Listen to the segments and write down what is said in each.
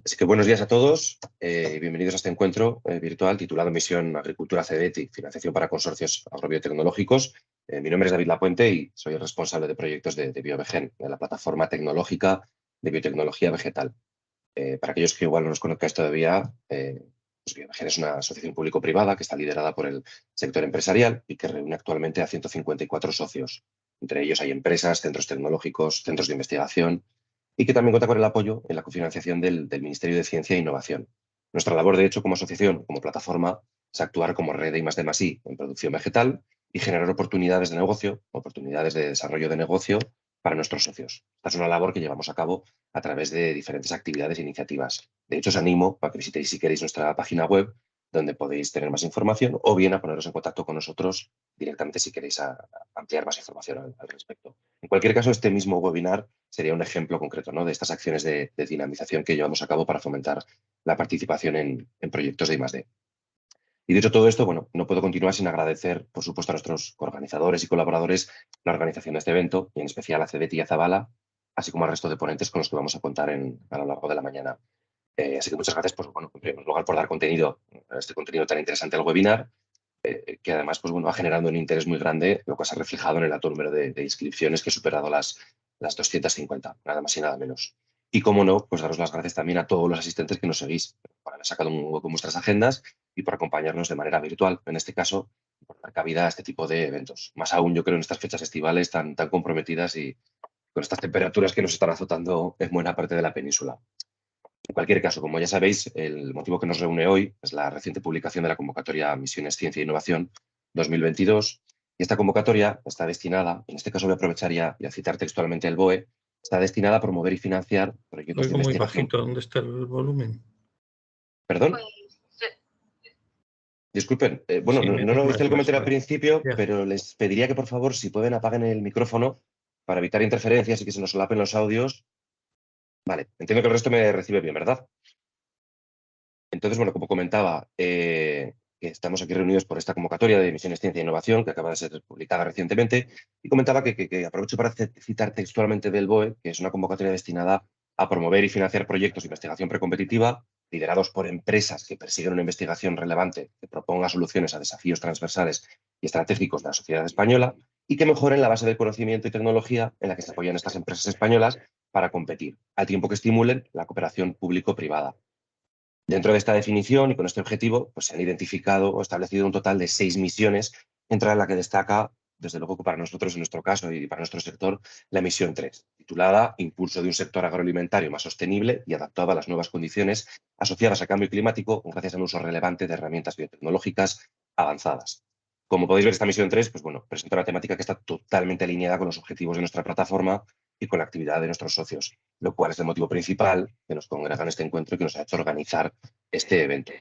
Así que buenos días a todos y bienvenidos a este encuentro virtual titulado Misión Agricultura CBETI, Financiación para Consorcios Agrobiotecnológicos. Mi nombre es David Lapuente y soy el responsable de proyectos de BioVegen, de la plataforma tecnológica de biotecnología vegetal. Para aquellos que igual no nos conozcáis todavía, pues BioVegen es una asociación público-privada que está liderada por el sector empresarial y que reúne actualmente a 154 socios. Entre ellos hay empresas, centros tecnológicos, centros de investigación, y que también cuenta con el apoyo en la cofinanciación del Ministerio de Ciencia e Innovación. Nuestra labor, de hecho, como asociación, como plataforma, es actuar como red de I+D+I en producción vegetal y generar oportunidades de negocio, oportunidades de desarrollo de negocio para nuestros socios. Esta es una labor que llevamos a cabo a través de diferentes actividades e iniciativas. De hecho, os animo a que visitéis, si queréis, nuestra página web, donde podéis tener más información, o bien a poneros en contacto con nosotros directamente si queréis ampliar más información al respecto. En cualquier caso, este mismo webinar sería un ejemplo concreto, ¿no?, de estas acciones de dinamización que llevamos a cabo para fomentar la participación en proyectos de I+D. Y dicho todo esto, bueno, no puedo continuar sin agradecer, por supuesto, a nuestros organizadores y colaboradores la organización de este evento, y en especial a CBETI y a Zabala, así como al resto de ponentes con los que vamos a contar a lo largo de la mañana. Así que muchas gracias, pues, bueno, en primer lugar, por dar este contenido tan interesante al webinar, que además, pues, bueno, va generando un interés muy grande, lo que se ha reflejado en el alto número de inscripciones que ha superado las 250, nada más y nada menos. Y cómo no, pues daros las gracias también a todos los asistentes que nos seguís por haber sacado un hueco en vuestras agendas y por acompañarnos de manera virtual, en este caso, por dar cabida a este tipo de eventos. Más aún, yo creo, en estas fechas estivales tan comprometidas y con estas temperaturas que nos están azotando en buena parte de la península. En cualquier caso, como ya sabéis, el motivo que nos reúne hoy es la reciente publicación de la convocatoria Misiones Ciencia e Innovación 2022. Y esta convocatoria está destinada, en este caso voy a aprovechar y a citar textualmente el BOE, está destinada a promover y financiar proyectos de Oigo muy investigación. bajito, ¿dónde está el volumen? ¿Perdón? Disculpen, bueno, Sí, no lo hice el comentario al vale. principio, Ya. pero les pediría que por favor, si pueden, apaguen el micrófono para evitar interferencias y que se nos solapen los audios. Vale, entiendo que el resto me recibe bien, ¿verdad? Entonces, bueno, como comentaba, que estamos aquí reunidos por esta convocatoria de Misiones Ciencia e Innovación que acaba de ser publicada recientemente, y comentaba que aprovecho para citar textualmente del BOE, que es una convocatoria destinada a promover y financiar proyectos de investigación precompetitiva liderados por empresas que persiguen una investigación relevante que proponga soluciones a desafíos transversales y estratégicos de la sociedad española y que mejoren la base del conocimiento y tecnología en la que se apoyan estas empresas españolas para competir, al tiempo que estimulen la cooperación público-privada. Dentro de esta definición y con este objetivo, pues se han identificado o establecido un total de 6 misiones, entre las que destaca, desde luego, para nosotros, en nuestro caso y para nuestro sector, la misión 3, titulada Impulso de un sector agroalimentario más sostenible y adaptado a las nuevas condiciones asociadas al cambio climático gracias al uso relevante de herramientas biotecnológicas avanzadas. Como podéis ver, esta misión 3, pues bueno, presenta una temática que está totalmente alineada con los objetivos de nuestra plataforma y con la actividad de nuestros socios, lo cual es el motivo principal que nos congrega en este encuentro y que nos ha hecho organizar este evento.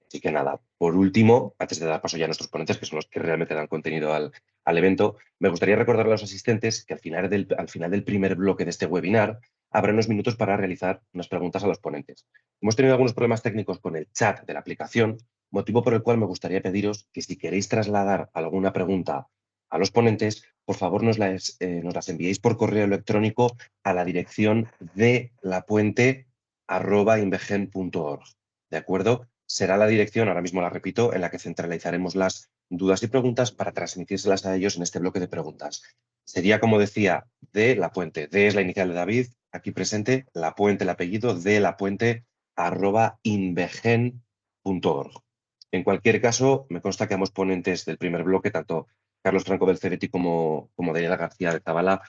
Así que nada, por último, antes de dar paso ya a nuestros ponentes, que son los que realmente dan contenido al evento, me gustaría recordar a los asistentes que al final del primer bloque de este webinar habrá unos minutos para realizar unas preguntas a los ponentes. Hemos tenido algunos problemas técnicos con el chat de la aplicación, motivo por el cual me gustaría pediros que si queréis trasladar alguna pregunta a los ponentes, por favor nos las enviéis por correo electrónico a la dirección de lapuente@invegen.org. ¿De acuerdo? Será la dirección, ahora mismo la repito, en la que centralizaremos las dudas y preguntas para transmitírselas a ellos en este bloque de preguntas. Sería, como decía, de La Puente. D es la inicial de David, aquí presente, La Puente, el apellido, de lapuente@invegen.org. En cualquier caso, me consta que ambos ponentes del primer bloque, tanto Carlos Franco del CBETI como Daniela García de Zabala,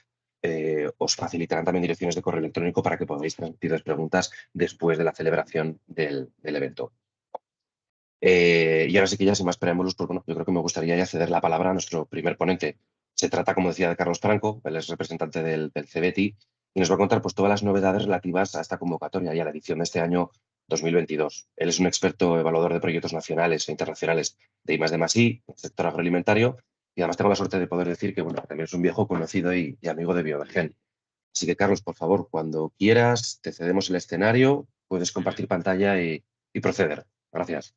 os facilitarán también direcciones de correo electrónico para que podáis transmitir las preguntas después de la celebración del evento. Y ahora sí que ya, sin más preámbulos, pues bueno, yo creo que me gustaría ya ceder la palabra a nuestro primer ponente. Se trata, como decía, de Carlos Franco, él es representante del CBETI y nos va a contar pues todas las novedades relativas a esta convocatoria y a la edición de este año 2022. Él es un experto evaluador de proyectos nacionales e internacionales de I+D+I, en el sector agroalimentario, y además tengo la suerte de poder decir que bueno, también es un viejo conocido y amigo de BioVegen. Así que, Carlos, por favor, cuando quieras, te cedemos el escenario, puedes compartir pantalla y proceder. Gracias.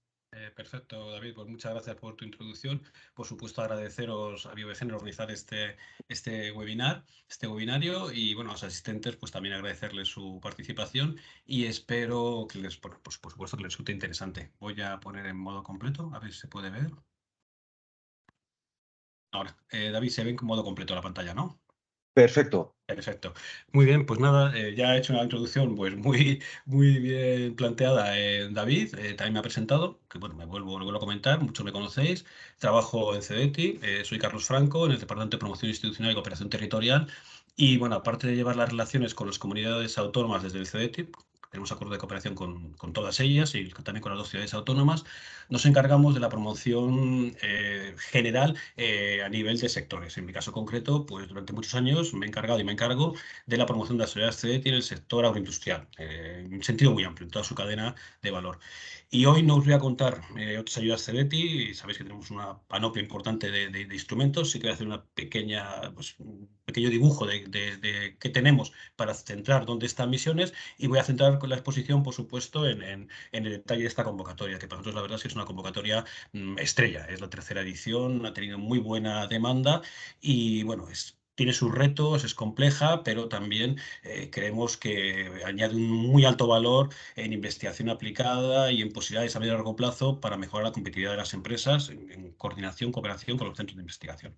Perfecto, David. Pues muchas gracias por tu introducción. Por supuesto, agradeceros a BioBGen organizar este webinario y bueno, a los asistentes pues también agradecerles su participación y espero que pues, por supuesto que les resulte interesante. Voy a poner en modo completo, a ver si se puede ver. Ahora, David, se ve en modo completo la pantalla, ¿no? Perfecto. Perfecto. Muy bien, pues nada, ya he hecho una introducción pues muy bien planteada. David también me ha presentado, que bueno, lo vuelvo a comentar, muchos me conocéis. Trabajo en CEDETI, soy Carlos Franco, en el Departamento de Promoción Institucional y Cooperación Territorial. Y bueno, aparte de llevar las relaciones con las comunidades autónomas desde el CEDETI, tenemos acuerdo de cooperación con todas ellas y también con las 2 ciudades autónomas, nos encargamos de la promoción general a nivel de sectores. En mi caso concreto, pues durante muchos años me he encargado y me encargo de la promoción de las sociedades CEDETI en el sector agroindustrial, en un sentido muy amplio, en toda su cadena de valor. Y hoy no os voy a contar otras ayudas CEDETI, y sabéis que tenemos una panoplia importante de instrumentos, sí que voy a hacer un pequeño dibujo de qué tenemos para centrar dónde están misiones y voy a centrar con la exposición, por supuesto, en el detalle de esta convocatoria, que para nosotros la verdad es que es una convocatoria estrella. Es la 3.ª edición, ha tenido muy buena demanda y bueno, tiene sus retos, es compleja, pero también creemos que añade un muy alto valor en investigación aplicada y en posibilidades a medio y largo plazo para mejorar la competitividad de las empresas en coordinación, cooperación con los centros de investigación.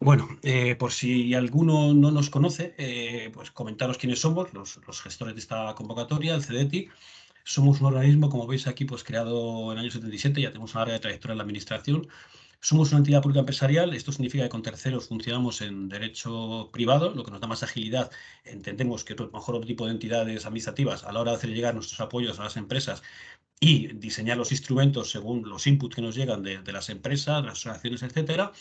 Bueno, por si alguno no nos conoce, pues comentaros quiénes somos, los gestores de esta convocatoria, el CEDETI. Somos un organismo, como veis aquí, pues creado en el año 77, ya tenemos una larga trayectoria en la administración. Somos una entidad pública empresarial, esto significa que con terceros funcionamos en derecho privado, lo que nos da más agilidad. Entendemos que mejor otro tipo de entidades administrativas a la hora de hacer llegar nuestros apoyos a las empresas y diseñar los instrumentos según los inputs que nos llegan de las empresas, las asociaciones, etcétera.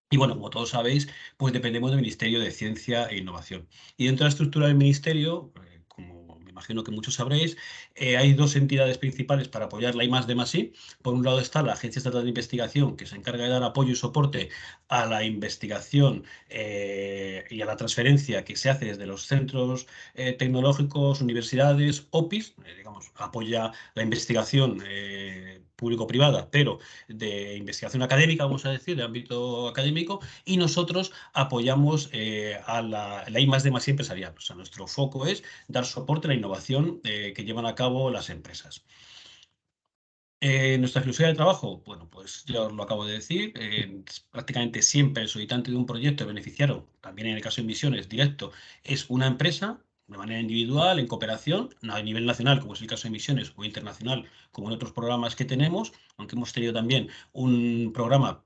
Y bueno, como todos sabéis, pues dependemos del Ministerio de Ciencia e Innovación. Y dentro de la estructura del Ministerio, como me imagino que muchos sabréis, hay 2 entidades principales para apoyar la I+D+I. Por un lado está la Agencia Estatal de Investigación, que se encarga de dar apoyo y soporte a la investigación y a la transferencia que se hace desde los centros tecnológicos, universidades, OPIs, digamos, apoya la investigación público-privada, pero de investigación académica, vamos a decir, de ámbito académico, y nosotros apoyamos a la I+D+I empresarial. O sea, nuestro foco es dar soporte a la innovación que llevan a cabo las empresas. Nuestra filosofía de trabajo, bueno, pues ya os lo acabo de decir, prácticamente siempre el solicitante de un proyecto beneficiario, también en el caso de misiones directo, es una empresa, de manera individual, en cooperación, a nivel nacional, como es el caso de misiones, o internacional, como en otros programas que tenemos, aunque hemos tenido también un programa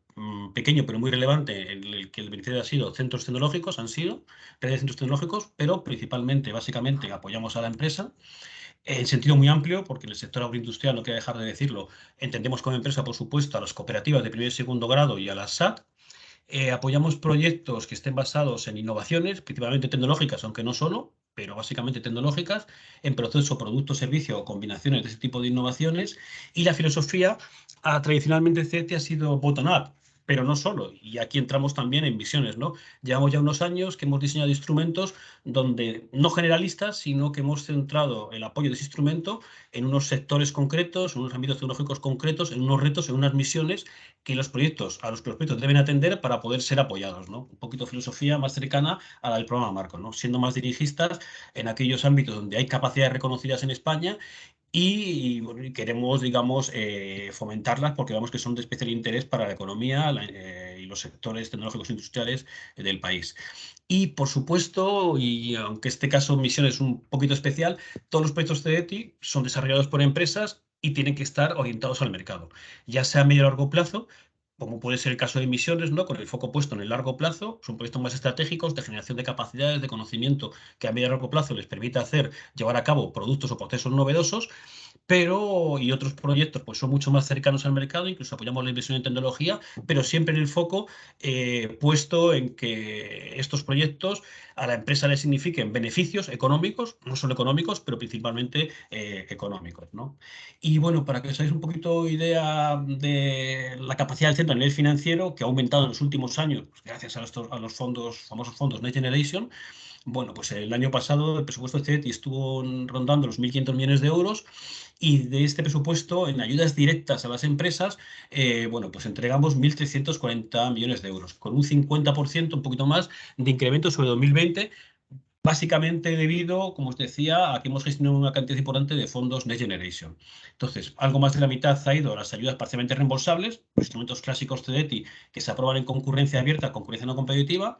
pequeño pero muy relevante en el que el beneficiario ha sido centros tecnológicos, han sido redes de centros tecnológicos, pero principalmente, básicamente, apoyamos a la empresa en sentido muy amplio, porque en el sector agroindustrial, no quiero dejar de decirlo, entendemos como empresa, por supuesto, a las cooperativas de primer y segundo grado y a las SAT. Apoyamos proyectos que estén basados en innovaciones, principalmente tecnológicas, aunque no solo, pero básicamente tecnológicas, en proceso, producto, servicio o combinaciones de ese tipo de innovaciones. Y la filosofía, tradicionalmente CETI ha sido bottom-up, pero no solo. Y aquí entramos también en visiones, ¿no? Llevamos ya unos años que hemos diseñado instrumentos donde, no generalistas, sino que hemos centrado el apoyo de ese instrumento en unos sectores concretos, en unos ámbitos tecnológicos concretos, en unos retos, en unas misiones a los que los proyectos deben atender para poder ser apoyados, ¿no? Un poquito filosofía más cercana a la del programa Marco, ¿no? Siendo más dirigistas en aquellos ámbitos donde hay capacidades reconocidas en España bueno, y queremos, digamos, fomentarlas porque vemos que son de especial interés para la economía y los sectores tecnológicos industriales del país. Y, por supuesto, y aunque este caso Misión es un poquito especial, todos los proyectos CEDETI son desarrollados por empresas y tienen que estar orientados al mercado, ya sea a medio o largo plazo, como puede ser el caso de Misiones, ¿no? Con el foco puesto en el largo plazo, son proyectos más estratégicos de generación de capacidades, de conocimiento que a medio y largo plazo les permite llevar a cabo productos o procesos novedosos, y otros proyectos pues son mucho más cercanos al mercado, incluso apoyamos la inversión en tecnología, pero siempre en el foco puesto en que estos proyectos a la empresa le signifiquen beneficios económicos, no solo económicos, pero principalmente económicos, ¿no? Y bueno, para que os hagáis un poquito idea de la capacidad del centro a nivel financiero, que ha aumentado en los últimos años, pues, gracias a los famosos fondos Next Generation. Bueno, pues el año pasado el presupuesto de CETI estuvo rondando los 1.500 millones de euros Y de este presupuesto, en ayudas directas a las empresas, bueno, pues entregamos 1.340 millones de euros, con un 50%, un poquito más, de incremento sobre 2020, básicamente debido, como os decía, a que hemos gestionado una cantidad importante de fondos Next Generation. Entonces, algo más de la mitad ha ido a las ayudas parcialmente reembolsables, los instrumentos clásicos CEDETI que se aprueban en concurrencia abierta, concurrencia no competitiva.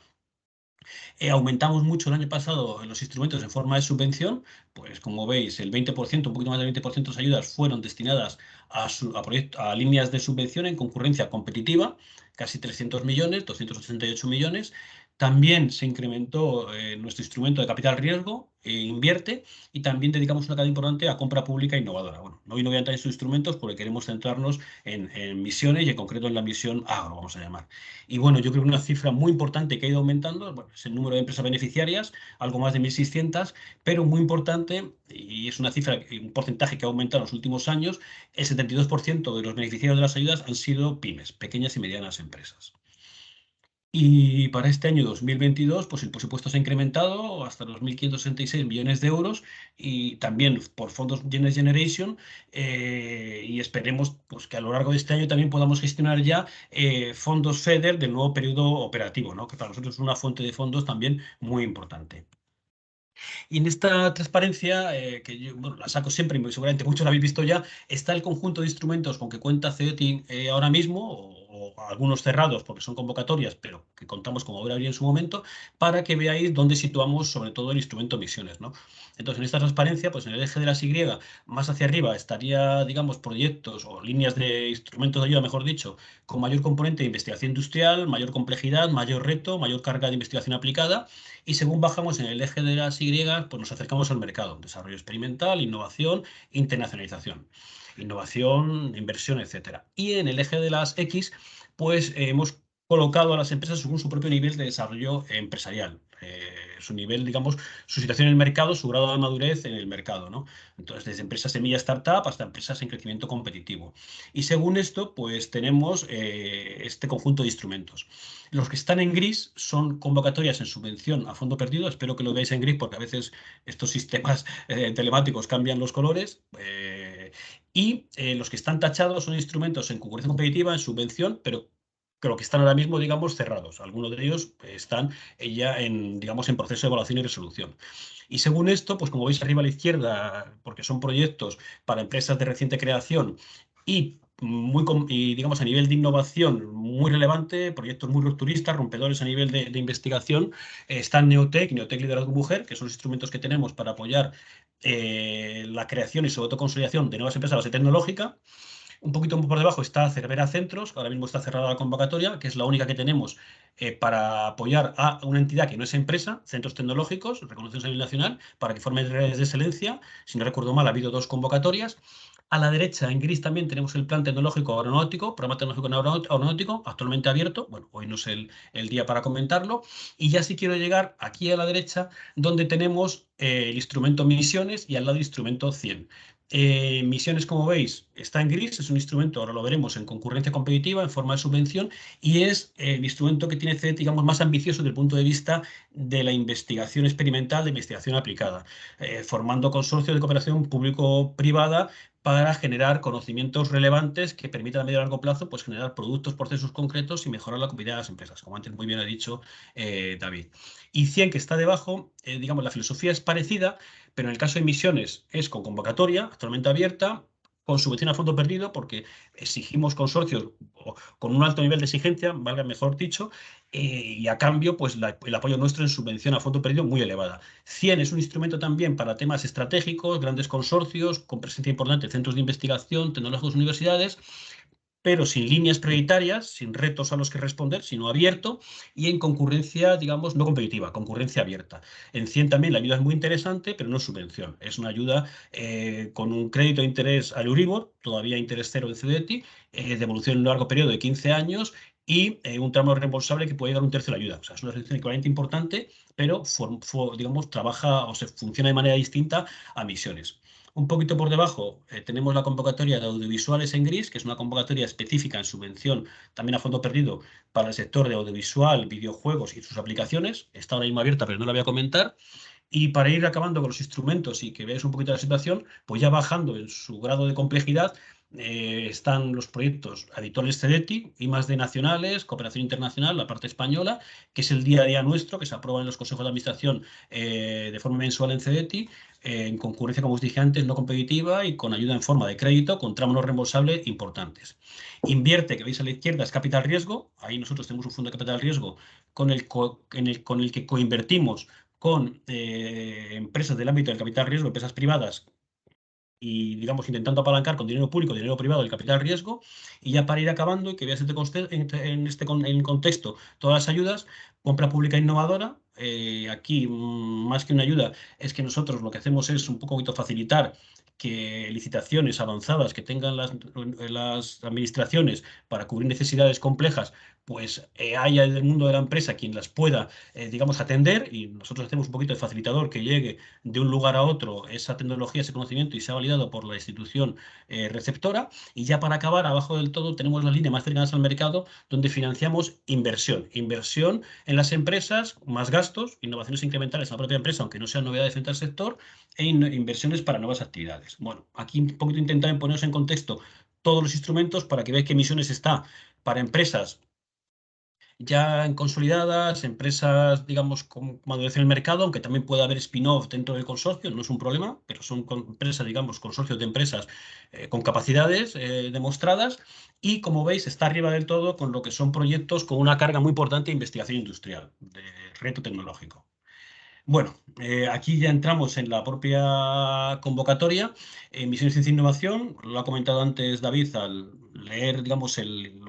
Aumentamos mucho el año pasado en los instrumentos en forma de subvención, pues como veis, el 20%, un poquito más del 20% de las ayudas fueron destinadas a líneas de subvención en concurrencia competitiva, casi 300 millones, 288 millones. También se incrementó nuestro instrumento de capital riesgo, invierte, y también dedicamos una cantidad importante a compra pública innovadora. Bueno, hoy no voy a entrar en estos instrumentos porque queremos centrarnos en misiones y en concreto en la misión agro, vamos a llamar. Y bueno, yo creo que una cifra muy importante que ha ido aumentando, bueno, es el número de empresas beneficiarias, algo más de 1.600, pero muy importante, y es una cifra, un porcentaje que ha aumentado en los últimos años, el 72% de los beneficiarios de las ayudas han sido pymes, pequeñas y medianas empresas. Y para este año 2022, pues el presupuesto se ha incrementado hasta los 1.566 millones de euros y también por fondos Next Generation, y esperemos pues, que a lo largo de este año también podamos gestionar ya fondos FEDER del nuevo periodo operativo, ¿no? Que para nosotros es una fuente de fondos también muy importante. Y en esta transparencia, que yo bueno, la saco siempre y seguramente muchos la habéis visto ya, está el conjunto de instrumentos con que cuenta CEDETI ahora mismo, o algunos cerrados porque son convocatorias, pero que contamos como habrá en su momento, para que veáis dónde situamos sobre todo el instrumento misiones, ¿no? Entonces, en esta transparencia, pues en el eje de las Y, más hacia arriba, estaría, digamos, proyectos o líneas de instrumentos de ayuda, mejor dicho, con mayor componente de investigación industrial, mayor complejidad, mayor reto, mayor carga de investigación aplicada. Y según bajamos en el eje de las Y, pues nos acercamos al mercado, desarrollo experimental, innovación, internacionalización, innovación, inversión, etcétera. Y en el eje de las X, pues hemos colocado a las empresas según su propio nivel de desarrollo empresarial. Su nivel, digamos, su situación en el mercado, su grado de madurez en el mercado, ¿no? Entonces, desde empresas semilla startup hasta empresas en crecimiento competitivo. Y según esto, pues tenemos este conjunto de instrumentos. Los que están en gris son convocatorias en subvención a fondo perdido. Espero que lo veáis en gris porque a veces estos sistemas telemáticos cambian los colores. Los que están tachados son instrumentos en concurrencia competitiva, en subvención, pero creo que están ahora mismo, digamos, cerrados. Algunos de ellos están ya en, digamos, en proceso de evaluación y resolución. Y según esto, pues como veis arriba a la izquierda, porque son proyectos para empresas de reciente creación y digamos a nivel de innovación muy relevante, proyectos muy rupturistas, rompedores a nivel de investigación, están Neotec Liderazgo Mujer, que son los instrumentos que tenemos para apoyar la creación y sobre todo consolidación de nuevas empresas a base tecnológica. Un poquito por debajo está Cervera Centros, que ahora mismo está cerrada la convocatoria, que es la única que tenemos para apoyar a una entidad que no es empresa, centros tecnológicos, reconocidos a nivel nacional, para que formen redes de excelencia. Si no recuerdo mal, ha habido 2 convocatorias. A la derecha, en gris, también tenemos el Plan Tecnológico Aeronáutico, Programa Tecnológico Aeronáutico, actualmente abierto. Bueno, hoy no es el día para comentarlo. Y ya sí quiero llegar aquí a la derecha, donde tenemos el instrumento Misiones y al lado el instrumento 100. Misiones, como veis, está en gris, es un instrumento, ahora lo veremos, en concurrencia competitiva, en forma de subvención, y es el instrumento que tiene CEDETI, digamos, más ambicioso desde el punto de vista de la investigación experimental, de investigación aplicada, formando consorcios de cooperación público-privada para generar conocimientos relevantes que permitan a medio y largo plazo pues, generar productos, procesos concretos y mejorar la competitividad de las empresas, como antes muy bien ha dicho David. Y 100, que está debajo, digamos, la filosofía es parecida, pero en el caso de misiones es con convocatoria, actualmente abierta, con subvención a fondo perdido, porque exigimos consorcios con un alto nivel de exigencia, valga mejor dicho, y a cambio, pues el apoyo nuestro en subvención a fondo perdido muy elevada. 100 es un instrumento también para temas estratégicos, grandes consorcios, con presencia importante en centros de investigación, tecnológicos, universidades, pero sin líneas prioritarias, sin retos a los que responder, sino abierto y en concurrencia, digamos, no competitiva, concurrencia abierta. En 100 también la ayuda es muy interesante, pero no es subvención. Es una ayuda con un crédito de interés al Euribor, todavía interés cero de CEDETI, devolución en un largo periodo de 15 años y un tramo reembolsable que puede llegar a un tercio de la ayuda. O sea, es una solución equivalente importante, pero digamos, trabaja o se funciona de manera distinta a misiones. Un poquito por debajo tenemos la convocatoria de audiovisuales en gris, que es una convocatoria específica en subvención, también a fondo perdido, para el sector de audiovisual, videojuegos y sus aplicaciones. Está ahora mismo abierta, pero no la voy a comentar. Y para ir acabando con los instrumentos y que veáis un poquito la situación, pues ya bajando en su grado de complejidad, están los proyectos habituales CEDETI, I+D nacionales, cooperación internacional, la parte española, que es el día a día nuestro, que se aprueba en los consejos de administración de forma mensual en CEDETI, en concurrencia, como os dije antes, no competitiva y con ayuda en forma de crédito con tramo no reembolsable importantes. Invierte, que veis a la izquierda, es capital riesgo. Ahí nosotros tenemos un fondo de capital riesgo con el que coinvertimos con empresas del ámbito del capital riesgo, empresas privadas, y, digamos, intentando apalancar con dinero público, dinero privado, el capital riesgo. Y ya para ir acabando y que veas en el contexto todas las ayudas, compra pública innovadora. Aquí, más que una ayuda, es que nosotros lo que hacemos es un poquito facilitar que licitaciones avanzadas que tengan las administraciones para cubrir necesidades complejas, pues haya en el mundo de la empresa quien las pueda, digamos, atender, y nosotros hacemos un poquito de facilitador que llegue de un lugar a otro esa tecnología, ese conocimiento, y sea validado por la institución receptora. Y ya para acabar, abajo del todo, tenemos las líneas más cercanas al mercado, donde financiamos inversión. Inversión en las empresas, más gastos, innovaciones incrementales en la propia empresa, aunque no sean novedades frente al sector, e inversiones para nuevas actividades. Bueno, aquí un poquito intentar poneros en contexto todos los instrumentos para que veáis qué emisiones está para empresas ya consolidadas, empresas, digamos, con madurez en el mercado, aunque también puede haber spin-off dentro del consorcio, no es un problema, pero son empresas, digamos, consorcios de empresas con capacidades demostradas. Y como veis, está arriba del todo con lo que son proyectos con una carga muy importante de investigación industrial, de reto tecnológico. Bueno, aquí ya entramos en la propia convocatoria. Misiones Ciencia e Innovación, lo ha comentado antes David al leer, digamos, el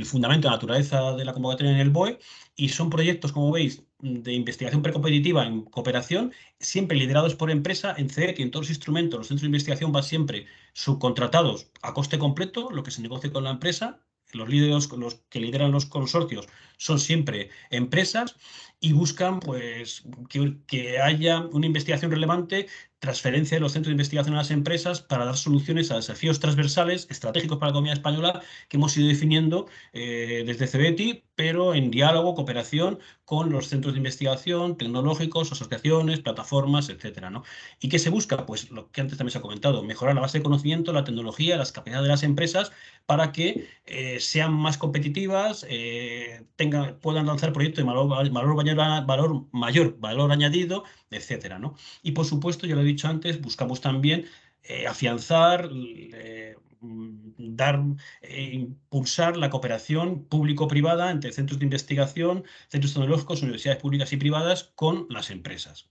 fundamento, la naturaleza de la convocatoria en el BOE, y son proyectos, como veis, de investigación precompetitiva en cooperación, siempre liderados por empresa. En CEET y en todos los instrumentos, los centros de investigación van siempre subcontratados a coste completo, lo que se negocie con la empresa. Los líderes, los que lideran los consorcios, son siempre empresas, y buscan, pues, que haya una investigación relevante, transferencia de los centros de investigación a las empresas para dar soluciones a desafíos transversales estratégicos para la economía española que hemos ido definiendo desde CEBETI, pero en diálogo, cooperación con los centros de investigación tecnológicos, asociaciones, plataformas, etcétera, ¿no? ¿Y qué se busca? Pues lo que antes también se ha comentado: mejorar la base de conocimiento, la tecnología, las capacidades de las empresas para que sean más competitivas, puedan lanzar proyectos de mayor valor añadido, etcétera, ¿no? Y por supuesto, ya lo he dicho antes, buscamos también afianzar, impulsar la cooperación público-privada entre centros de investigación, centros tecnológicos, universidades públicas y privadas con las empresas.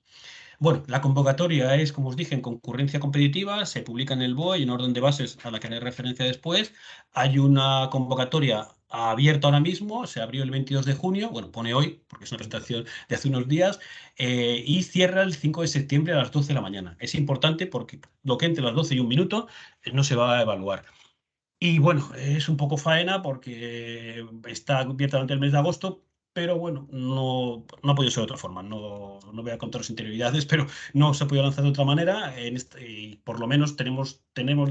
Bueno, la convocatoria es, como os dije, en concurrencia competitiva, se publica en el BOE y en orden de bases a la que haré referencia después. Hay una convocatoria abierta ahora mismo, se abrió el 22 de junio, bueno, pone hoy, porque es una presentación de hace unos días, y cierra el 5 de septiembre a las 12 de la mañana. Es importante porque lo que entre las 12 y un minuto no se va a evaluar. Y bueno, es un poco faena porque está abierta durante el mes de agosto, pero bueno, no ha podido ser de otra forma. No voy a contaros interioridades, pero no se ha podido lanzar de otra manera. Y por lo menos tiene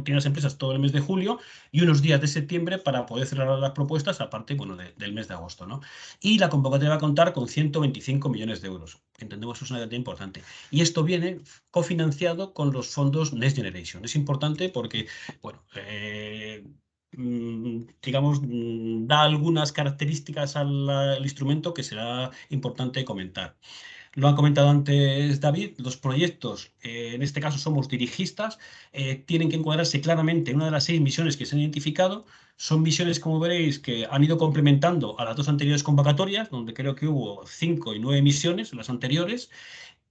las empresas todo el mes de julio y unos días de septiembre para poder cerrar las propuestas, aparte, bueno, del mes de agosto, ¿no? Y la convocatoria va a contar con 125 millones de euros. Entendemos que es una cantidad importante. Y esto viene cofinanciado con los fondos Next Generation. Es importante porque, bueno, digamos, da algunas características al instrumento que será importante comentar. Lo ha comentado antes David: los proyectos, en este caso somos dirigistas, tienen que encuadrarse claramente en una de las 6 misiones que se han identificado. Son misiones, como veréis, que han ido complementando a las 2 anteriores convocatorias, donde creo que hubo 5 y 9 misiones en las anteriores.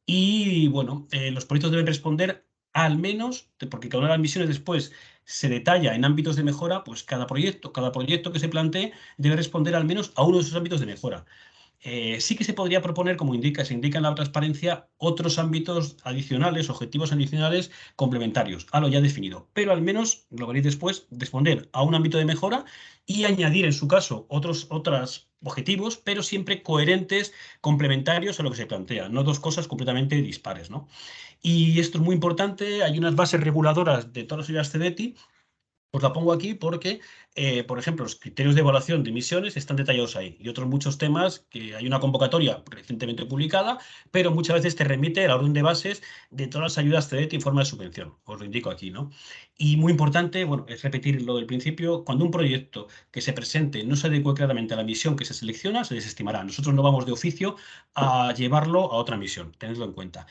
Y bueno, los proyectos deben responder al menos, porque cada una de las misiones después se detalla en ámbitos de mejora, pues cada proyecto que se plantee debe responder al menos a uno de esos ámbitos de mejora. Sí que se podría proponer, como se indica en la transparencia, otros ámbitos adicionales, objetivos adicionales complementarios a lo ya definido, pero al menos, lo veréis después, responder a un ámbito de mejora y añadir, en su caso, otros objetivos, pero siempre coherentes, complementarios a lo que se plantea, no dos cosas completamente dispares, ¿no? Y esto es muy importante: hay unas bases reguladoras de todas las unidades CEDETI Os la pongo aquí porque, por ejemplo, los criterios de evaluación de emisiones están detallados ahí y otros muchos temas que hay una convocatoria recientemente publicada, pero muchas veces te remite a la orden de bases de todas las ayudas CEDET en forma de subvención. Os lo indico aquí, ¿no? Y muy importante, bueno, es repetir lo del principio, cuando un proyecto que se presente no se adecue claramente a la misión que se selecciona, se desestimará. Nosotros no vamos de oficio a llevarlo a otra misión, tenedlo en cuenta.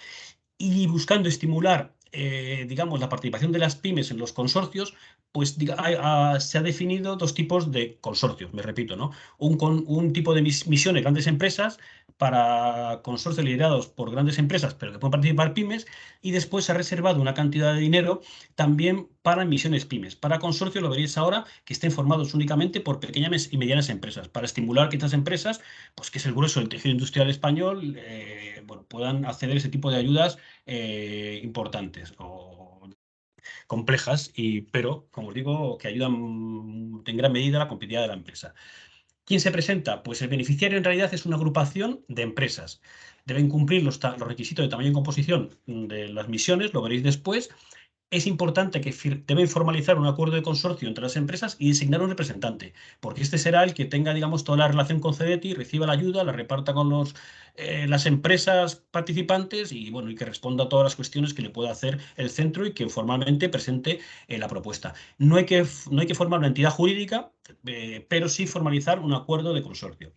Y buscando estimular, digamos, la participación de las pymes en los consorcios, pues se ha definido dos tipos de consorcios, me repito, ¿no? Un tipo de misiones, grandes empresas, para consorcios liderados por grandes empresas, pero que pueden participar pymes, y después se ha reservado una cantidad de dinero también para misiones pymes. Para consorcios, lo veréis ahora, que estén formados únicamente por pequeñas y medianas empresas, para estimular que estas empresas, pues que es el grueso del tejido industrial español, bueno, puedan acceder a ese tipo de ayudas importantes o complejas, pero, como os digo, que ayudan en gran medida a la competitividad de la empresa. ¿Quién se presenta? Pues el beneficiario en realidad es una agrupación de empresas. Deben cumplir los requisitos de tamaño y composición de las misiones, lo veréis después. Es importante que deben formalizar un acuerdo de consorcio entre las empresas y designar un representante, porque este será el que tenga, digamos, toda la relación con CEDETI, reciba la ayuda, la reparta con las empresas participantes y, bueno, y que responda a todas las cuestiones que le pueda hacer el centro y que formalmente presente la propuesta. No hay que formar una entidad jurídica, pero sí formalizar un acuerdo de consorcio.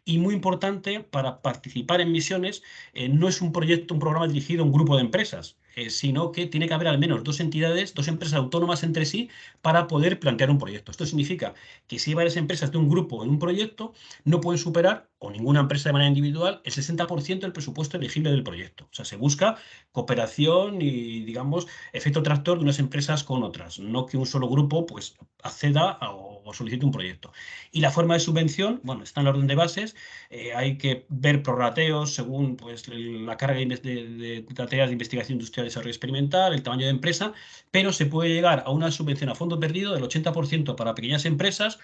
Y muy importante, para participar en misiones, no es un proyecto, un programa dirigido a un grupo de empresas, sino que tiene que haber al menos dos entidades, dos empresas autónomas entre sí para poder plantear un proyecto. Esto significa que si hay varias empresas de un grupo en un proyecto, no pueden superar, o ninguna empresa de manera individual, el 60% del presupuesto elegible del proyecto. O sea, se busca cooperación y, digamos, efecto tractor de unas empresas con otras, no que un solo grupo pues acceda o solicite un proyecto. Y la forma de subvención, bueno, está en la orden de bases. Hay que ver prorrateos según pues, la carga de tareas de investigación industrial y desarrollo experimental, el tamaño de empresa, pero se puede llegar a una subvención a fondo perdido del 80% para pequeñas empresas,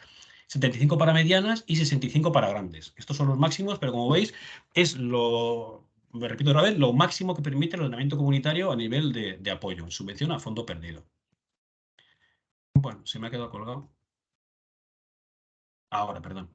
75% para medianas y 65% para grandes. Estos son los máximos, pero como veis, me repito otra vez, lo máximo que permite el ordenamiento comunitario a nivel de apoyo, en subvención a fondo perdido. Bueno, se me ha quedado colgado. Ahora, perdón.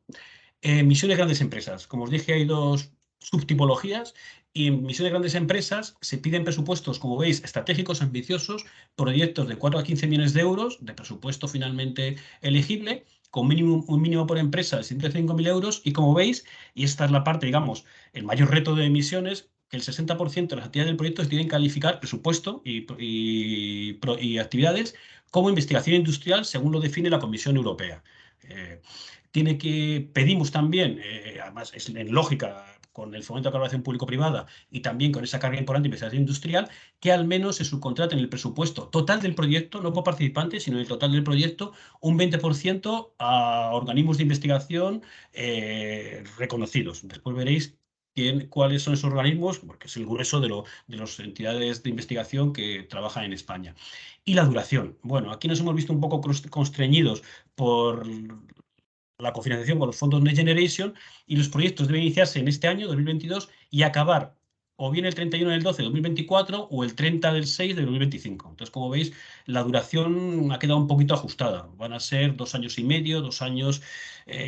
Misiones grandes empresas. Como os dije, hay dos subtipologías y en misiones grandes empresas se piden presupuestos, como veis, estratégicos, ambiciosos, proyectos de 4 a 15 millones de euros de presupuesto finalmente elegible, con un mínimo por empresa de 105.000 euros y como veis, y esta es la parte, digamos, el mayor reto de misiones, que el 60% de las actividades del proyecto se tienen que calificar presupuesto y actividades como investigación industrial según lo define la Comisión Europea. Pedimos también, además es en lógica con el fomento de la colaboración público-privada y también con esa carga importante de investigación industrial, que al menos se subcontrate en el presupuesto total del proyecto, no por participantes, sino en el total del proyecto, un 20% a organismos de investigación reconocidos. Después veréis cuáles son esos organismos, porque es el grueso de las entidades de investigación que trabajan en España. Y la duración. Bueno, aquí nos hemos visto un poco constreñidos por la cofinanciación con los fondos Next Generation y los proyectos deben iniciarse en este año, 2022, y acabar o bien el 31 del 12 de 2024 o el 30 del 6 de 2025. Entonces, como veis, la duración ha quedado un poquito ajustada. Van a ser 2 años y medio, 2 años,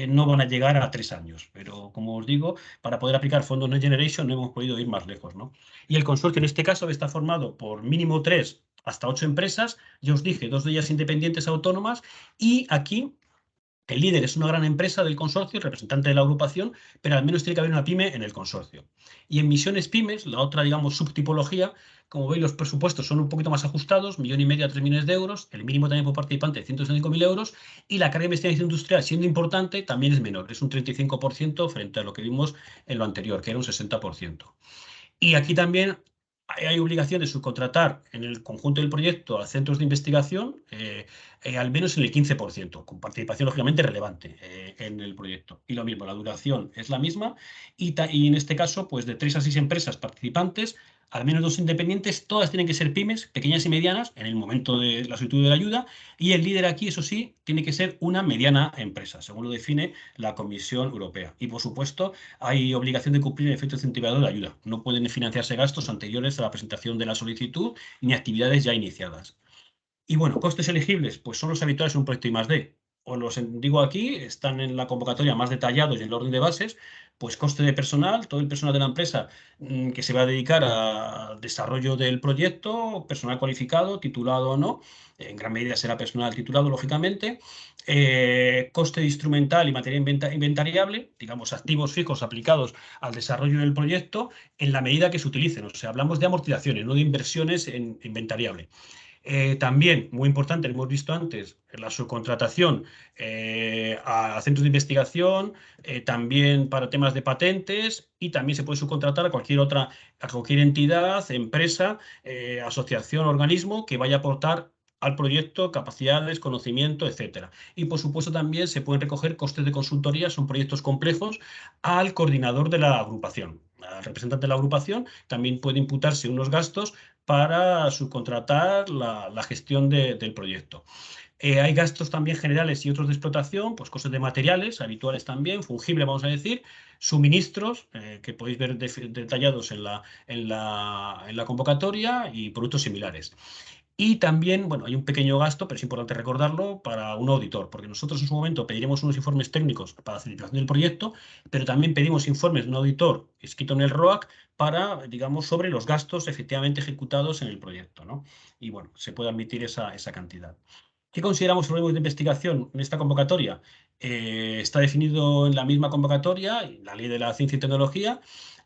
no van a llegar a 3 años. Pero, como os digo, para poder aplicar fondos Next Generation no hemos podido ir más lejos, ¿no? Y el consorcio en este caso está formado por mínimo 3 hasta 8 empresas. Ya os dije, 2 de ellas independientes autónomas y aquí el líder es una gran empresa del consorcio, representante de la agrupación, pero al menos tiene que haber una pyme en el consorcio. Y en misiones pymes, la otra, digamos, subtipología, como veis, los presupuestos son un poquito más ajustados, 1,5 a 3 millones de euros, el mínimo también por participante de 165.000 euros, y la carga de investigación industrial, siendo importante, también es menor, es un 35% frente a lo que vimos en lo anterior, que era un 60%. Y aquí también hay obligación de subcontratar en el conjunto del proyecto a centros de investigación, al menos en el 15%, con participación lógicamente relevante en el proyecto. Y lo mismo, la duración es la misma y en este caso, pues de 3 a 6 empresas participantes, al menos 2 independientes, todas tienen que ser pymes, pequeñas y medianas, en el momento de la solicitud de la ayuda, y el líder aquí, eso sí, tiene que ser una mediana empresa, según lo define la Comisión Europea. Y, por supuesto, hay obligación de cumplir el efecto incentivador de ayuda. No pueden financiarse gastos anteriores a la presentación de la solicitud ni actividades ya iniciadas. Y bueno, costes elegibles, pues son los habituales en un proyecto I+D. Os los digo aquí, están en la convocatoria más detallados y en el orden de bases, pues coste de personal, todo el personal de la empresa que se va a dedicar al desarrollo del proyecto, personal cualificado, titulado o no, en gran medida será personal titulado, lógicamente, coste instrumental y materia inventariable, digamos, activos fijos aplicados al desarrollo del proyecto en la medida que se utilicen. O sea, hablamos de amortizaciones, no de inversiones en inventariable. También, muy importante, lo hemos visto antes, la subcontratación a centros de investigación, también para temas de patentes y también se puede subcontratar a cualquier entidad, empresa, asociación, organismo que vaya a aportar al proyecto capacidades, conocimiento, etcétera. Y por supuesto también se pueden recoger costes de consultoría, son proyectos complejos, al coordinador de la agrupación. Al representante de la agrupación también puede imputarse unos gastos para subcontratar la gestión del proyecto. Hay gastos también generales y otros de explotación, pues costes de materiales habituales también, fungibles vamos a decir, suministros que podéis ver detallados en la convocatoria y productos similares. Y también, bueno, hay un pequeño gasto, pero es importante recordarlo, para un auditor, porque nosotros en su momento pediremos unos informes técnicos para la celebración del proyecto, pero también pedimos informes de un auditor escrito en el ROAC para, digamos, sobre los gastos efectivamente ejecutados en el proyecto, ¿no? Y bueno, se puede admitir esa cantidad. ¿Qué consideramos organismos de investigación en esta convocatoria? Está definido en la misma convocatoria, en la Ley de la Ciencia y Tecnología,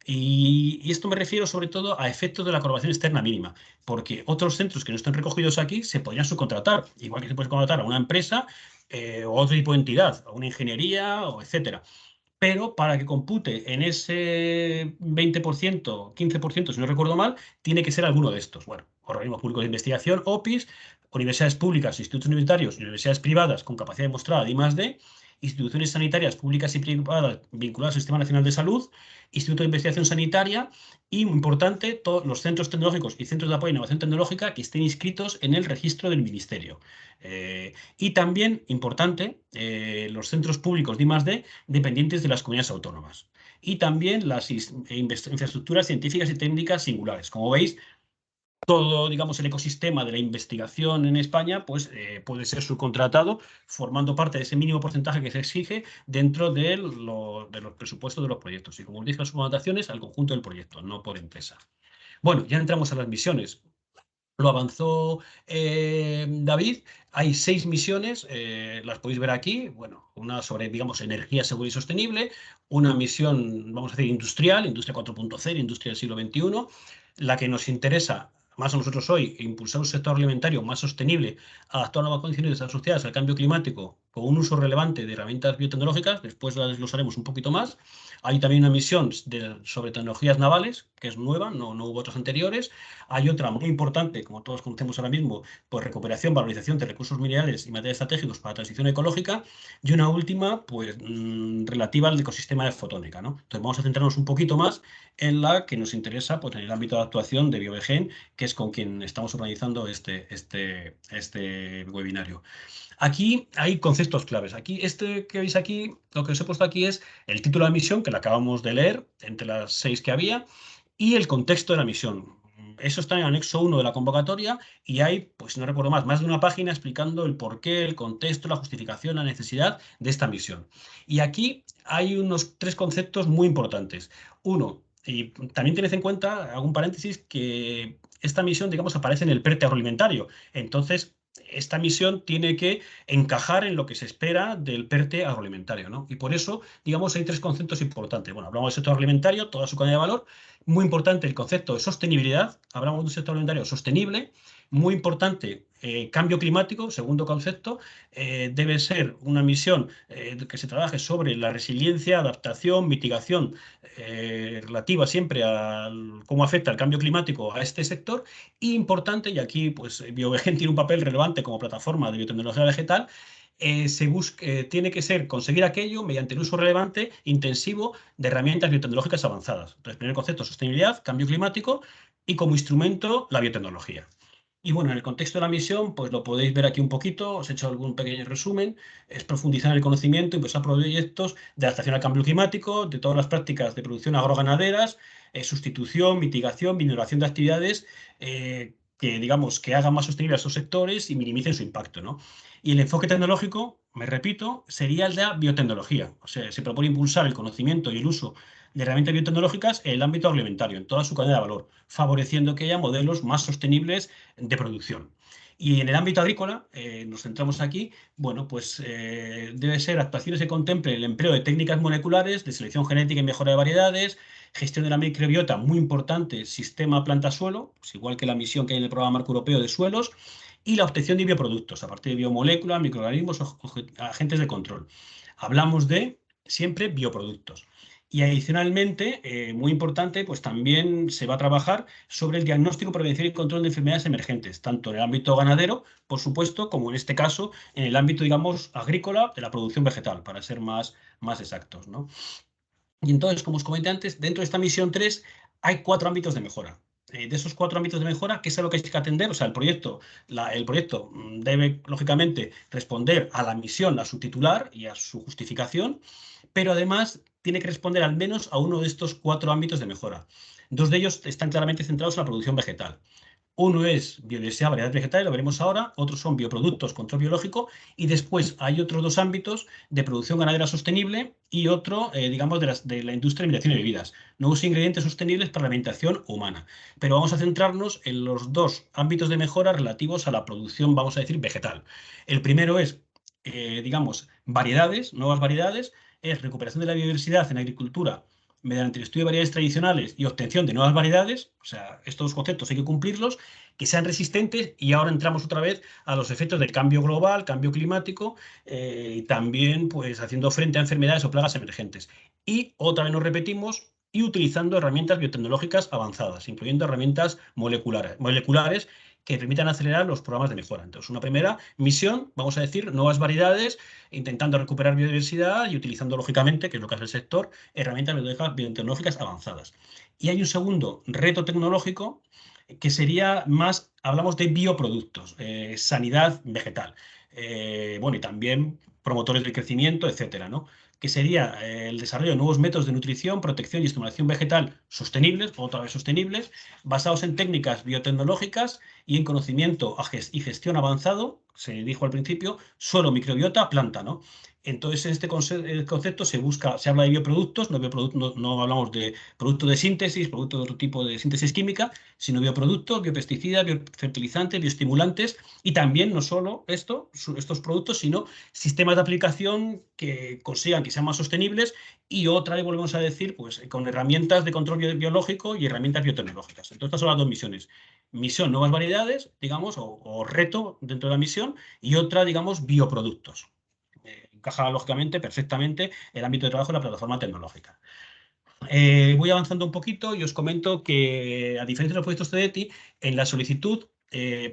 y esto me refiero sobre todo a efectos de la colaboración externa mínima, porque otros centros que no están recogidos aquí se podrían subcontratar, igual que se puede contratar a una empresa o a otro tipo de entidad, a una ingeniería o etcétera. Pero para que compute en ese 20%, 15%, si no recuerdo mal, tiene que ser alguno de estos. Bueno, organismos públicos de investigación, OPIs, universidades públicas, institutos universitarios y universidades privadas con capacidad demostrada de I+D, instituciones sanitarias públicas y privadas vinculadas al Sistema Nacional de Salud, Instituto de Investigación Sanitaria y, muy importante, todos los centros tecnológicos y centros de apoyo a innovación tecnológica que estén inscritos en el registro del Ministerio. Y también, importante, los centros públicos de I+D dependientes de las comunidades autónomas. Y también las infraestructuras científicas y técnicas singulares. Como veis, todo, digamos, el ecosistema de la investigación en España pues, puede ser subcontratado formando parte de ese mínimo porcentaje que se exige dentro de los presupuestos de los proyectos. Y como os dije, las subcontrataciones al conjunto del proyecto, no por empresa. Bueno, ya entramos a las misiones. Lo avanzó David. Hay 6 misiones, las podéis ver aquí. Bueno, una sobre, digamos, energía segura y sostenible, una misión, vamos a decir, industrial, industria 4.0, industria del siglo XXI, la que nos interesa más a nosotros hoy, impulsar un sector alimentario más sostenible, adaptado a nuevas condiciones asociadas al cambio climático, con un uso relevante de herramientas biotecnológicas, después las desglosaremos un poquito más. Hay también una misión sobre tecnologías navales, que es nueva, no hubo otras anteriores. Hay otra muy importante, como todos conocemos ahora mismo, pues recuperación, valorización de recursos minerales y materiales estratégicos para la transición ecológica. Y una última, pues relativa al ecosistema de fotónica, ¿no? Entonces vamos a centrarnos un poquito más en la que nos interesa pues, en el ámbito de actuación de BioVegen, que es con quien estamos organizando este webinario. Aquí hay conceptos claves. Aquí, este que veis aquí, lo que os he puesto aquí es el título de la misión, que la acabamos de leer, entre las 6 que había, y el contexto de la misión. Eso está en el anexo 1 de la convocatoria y hay, pues no recuerdo más de una página explicando el porqué, el contexto, la justificación, la necesidad de esta misión. Y aquí hay unos 3 conceptos muy importantes. Uno, y también tened en cuenta, hago un paréntesis, que esta misión, digamos, aparece en el PERTE agroalimentario. Entonces, esta misión tiene que encajar en lo que se espera del PERTE agroalimentario, ¿no? Y por eso, digamos, hay 3 conceptos importantes. Bueno, hablamos del sector agroalimentario, toda su cadena de valor. Muy importante el concepto de sostenibilidad. Hablamos de un sector alimentario sostenible. Muy importante, cambio climático, segundo concepto. Debe ser una misión que se trabaje sobre la resiliencia, adaptación, mitigación relativa siempre a cómo afecta el cambio climático a este sector. Y importante, y aquí pues BioVegen tiene un papel relevante como plataforma de biotecnología vegetal, tiene que ser conseguir aquello mediante el uso relevante, intensivo, de herramientas biotecnológicas avanzadas. Entonces, primer concepto, sostenibilidad, cambio climático y como instrumento, la biotecnología. Y bueno, en el contexto de la misión, pues lo podéis ver aquí un poquito, os he hecho algún pequeño resumen, es profundizar en el conocimiento, impulsar proyectos de adaptación al cambio climático, de todas las prácticas de producción agroganaderas, sustitución, mitigación, minoración de actividades digamos, que hagan más sostenibles esos sectores y minimicen su impacto, ¿no? Y el enfoque tecnológico, me repito, sería el de la biotecnología. O sea, se propone impulsar el conocimiento y el uso de herramientas biotecnológicas en el ámbito agroalimentario, en toda su cadena de valor, favoreciendo que haya modelos más sostenibles de producción. Y en el ámbito agrícola, nos centramos aquí, bueno, pues debe ser actuaciones que contemplen el empleo de técnicas moleculares, de selección genética y mejora de variedades, gestión de la microbiota, muy importante, sistema planta-suelo, pues igual que la misión que hay en el programa marco europeo de suelos, y la obtención de bioproductos a partir de biomoléculas, microorganismos o agentes de control. Hablamos de siempre bioproductos. Y adicionalmente, muy importante, pues también se va a trabajar sobre el diagnóstico, prevención y control de enfermedades emergentes, tanto en el ámbito ganadero, por supuesto, como en este caso en el ámbito, digamos, agrícola de la producción vegetal, para ser más exactos, ¿no? Y entonces, como os comenté antes, dentro de esta misión 3 hay 4 ámbitos de mejora. De esos 4 ámbitos de mejora, ¿qué es lo que hay que atender? O sea, el proyecto debe, lógicamente, responder a la misión, a su titular y a su justificación, pero además tiene que responder al menos a uno de estos 4 ámbitos de mejora. Dos de ellos están claramente centrados en la producción vegetal. Uno es biodiversidad, variedad vegetal, lo veremos ahora. Otros son bioproductos, control biológico. Y después hay otros 2 ámbitos de producción ganadera sostenible y otro, digamos, de la industria de alimentación y bebidas. Nuevos ingredientes sostenibles para la alimentación humana. Pero vamos a centrarnos en los 2 ámbitos de mejora relativos a la producción, vamos a decir, vegetal. El primero es, digamos, variedades, nuevas variedades. Es recuperación de la biodiversidad en agricultura mediante el estudio de variedades tradicionales y obtención de nuevas variedades, o sea, estos 2 conceptos hay que cumplirlos, que sean resistentes, y ahora entramos otra vez a los efectos del cambio global, cambio climático, y también pues haciendo frente a enfermedades o plagas emergentes. Y otra vez nos repetimos, y utilizando herramientas biotecnológicas avanzadas, incluyendo herramientas moleculares que permitan acelerar los programas de mejora. Entonces, una primera misión, vamos a decir, nuevas variedades, intentando recuperar biodiversidad y utilizando, lógicamente, que es lo que hace el sector, herramientas biotecnológicas avanzadas. Y hay un segundo reto tecnológico que sería más, hablamos de bioproductos, sanidad vegetal, bueno, y también promotores del crecimiento, etcétera, ¿no? Que sería el desarrollo de nuevos métodos de nutrición, protección y estimulación vegetal sostenibles, otra vez sostenibles, basados en técnicas biotecnológicas y en conocimiento y gestión avanzado, se dijo al principio, suelo, microbiota, planta, ¿no? Entonces, en este concepto se habla de bioproductos, no hablamos de productos de síntesis, productos de otro tipo de síntesis química, sino bioproductos, biopesticidas, biofertilizantes, bioestimulantes, y también no solo estos productos, sino sistemas de aplicación que consigan que sean más sostenibles, y otra vez volvemos a decir, pues con herramientas de control biológico y herramientas biotecnológicas. Entonces, estas son las 2 misiones. Misión, nuevas variedades, digamos, o reto dentro de la misión, y otra, digamos, bioproductos. Encaja, lógicamente, perfectamente el ámbito de trabajo de la plataforma tecnológica. Voy avanzando un poquito y os comento que, a diferencia de los proyectos CEDETI, en la solicitud,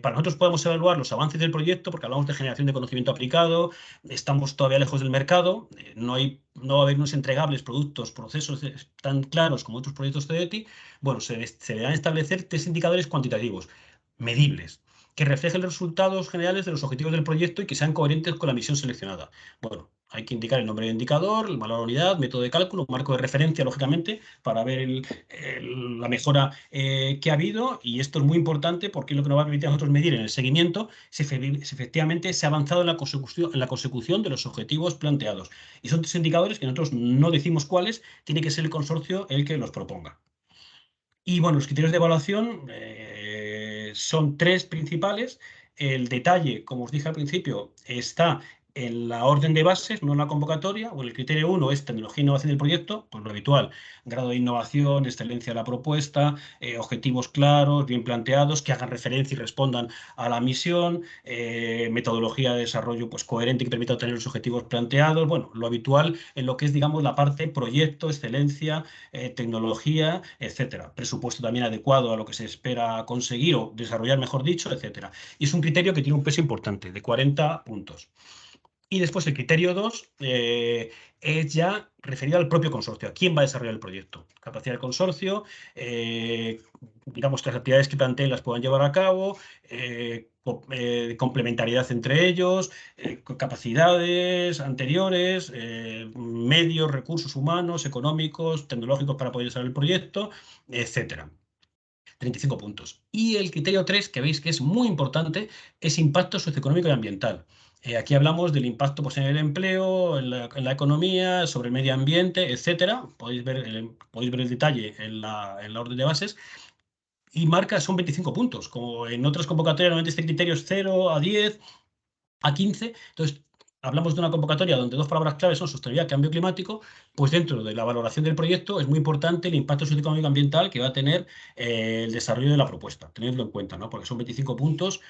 para nosotros podemos evaluar los avances del proyecto, porque hablamos de generación de conocimiento aplicado, estamos todavía lejos del mercado, no va a haber unos entregables, productos, procesos tan claros como otros proyectos CEDETI. Bueno, se deberán establecer 3 indicadores cuantitativos, medibles, que reflejen los resultados generales de los objetivos del proyecto y que sean coherentes con la misión seleccionada. Bueno, hay que indicar el nombre del indicador, el valor de unidad, método de cálculo, un marco de referencia, lógicamente, para ver la mejora que ha habido. Y esto es muy importante porque es lo que nos va a permitir a nosotros medir en el seguimiento si efectivamente se ha avanzado en la consecución de los objetivos planteados. Y son 3 indicadores que nosotros no decimos cuáles, tiene que ser el consorcio el que los proponga. Y bueno, los criterios de evaluación son 3 principales. El detalle, como os dije al principio, está en la orden de bases, no en la convocatoria. O el criterio 1 es tecnología e innovación del proyecto, pues lo habitual, grado de innovación, excelencia de la propuesta, objetivos claros, bien planteados, que hagan referencia y respondan a la misión, metodología de desarrollo pues coherente que permita obtener los objetivos planteados. Bueno, lo habitual en lo que es, digamos, la parte proyecto, excelencia, tecnología, etcétera. Presupuesto también adecuado a lo que se espera conseguir o desarrollar, mejor dicho, etcétera. Y es un criterio que tiene un peso importante, de 40 puntos. Y después el criterio 2 es ya referido al propio consorcio, a quién va a desarrollar el proyecto. Capacidad del consorcio, digamos que las actividades que planteen las puedan llevar a cabo, complementariedad entre ellos, capacidades anteriores, medios, recursos humanos, económicos, tecnológicos para poder desarrollar el proyecto, etcétera. 35 puntos. Y el criterio 3, que veis que es muy importante, es impacto socioeconómico y ambiental. Aquí hablamos del impacto pues, en el empleo, en la economía, sobre el medio ambiente, etcétera. Podéis ver el detalle en la orden de bases. Y marca son 25 puntos, como en otras convocatorias normalmente este criterio es 0 a 10, a 15. Entonces, hablamos de una convocatoria donde dos palabras claves son sostenibilidad y cambio climático, pues dentro de la valoración del proyecto es muy importante el impacto socioeconómico y ambiental que va a tener el desarrollo de la propuesta. Tenedlo en cuenta, ¿no? Porque son 25 puntos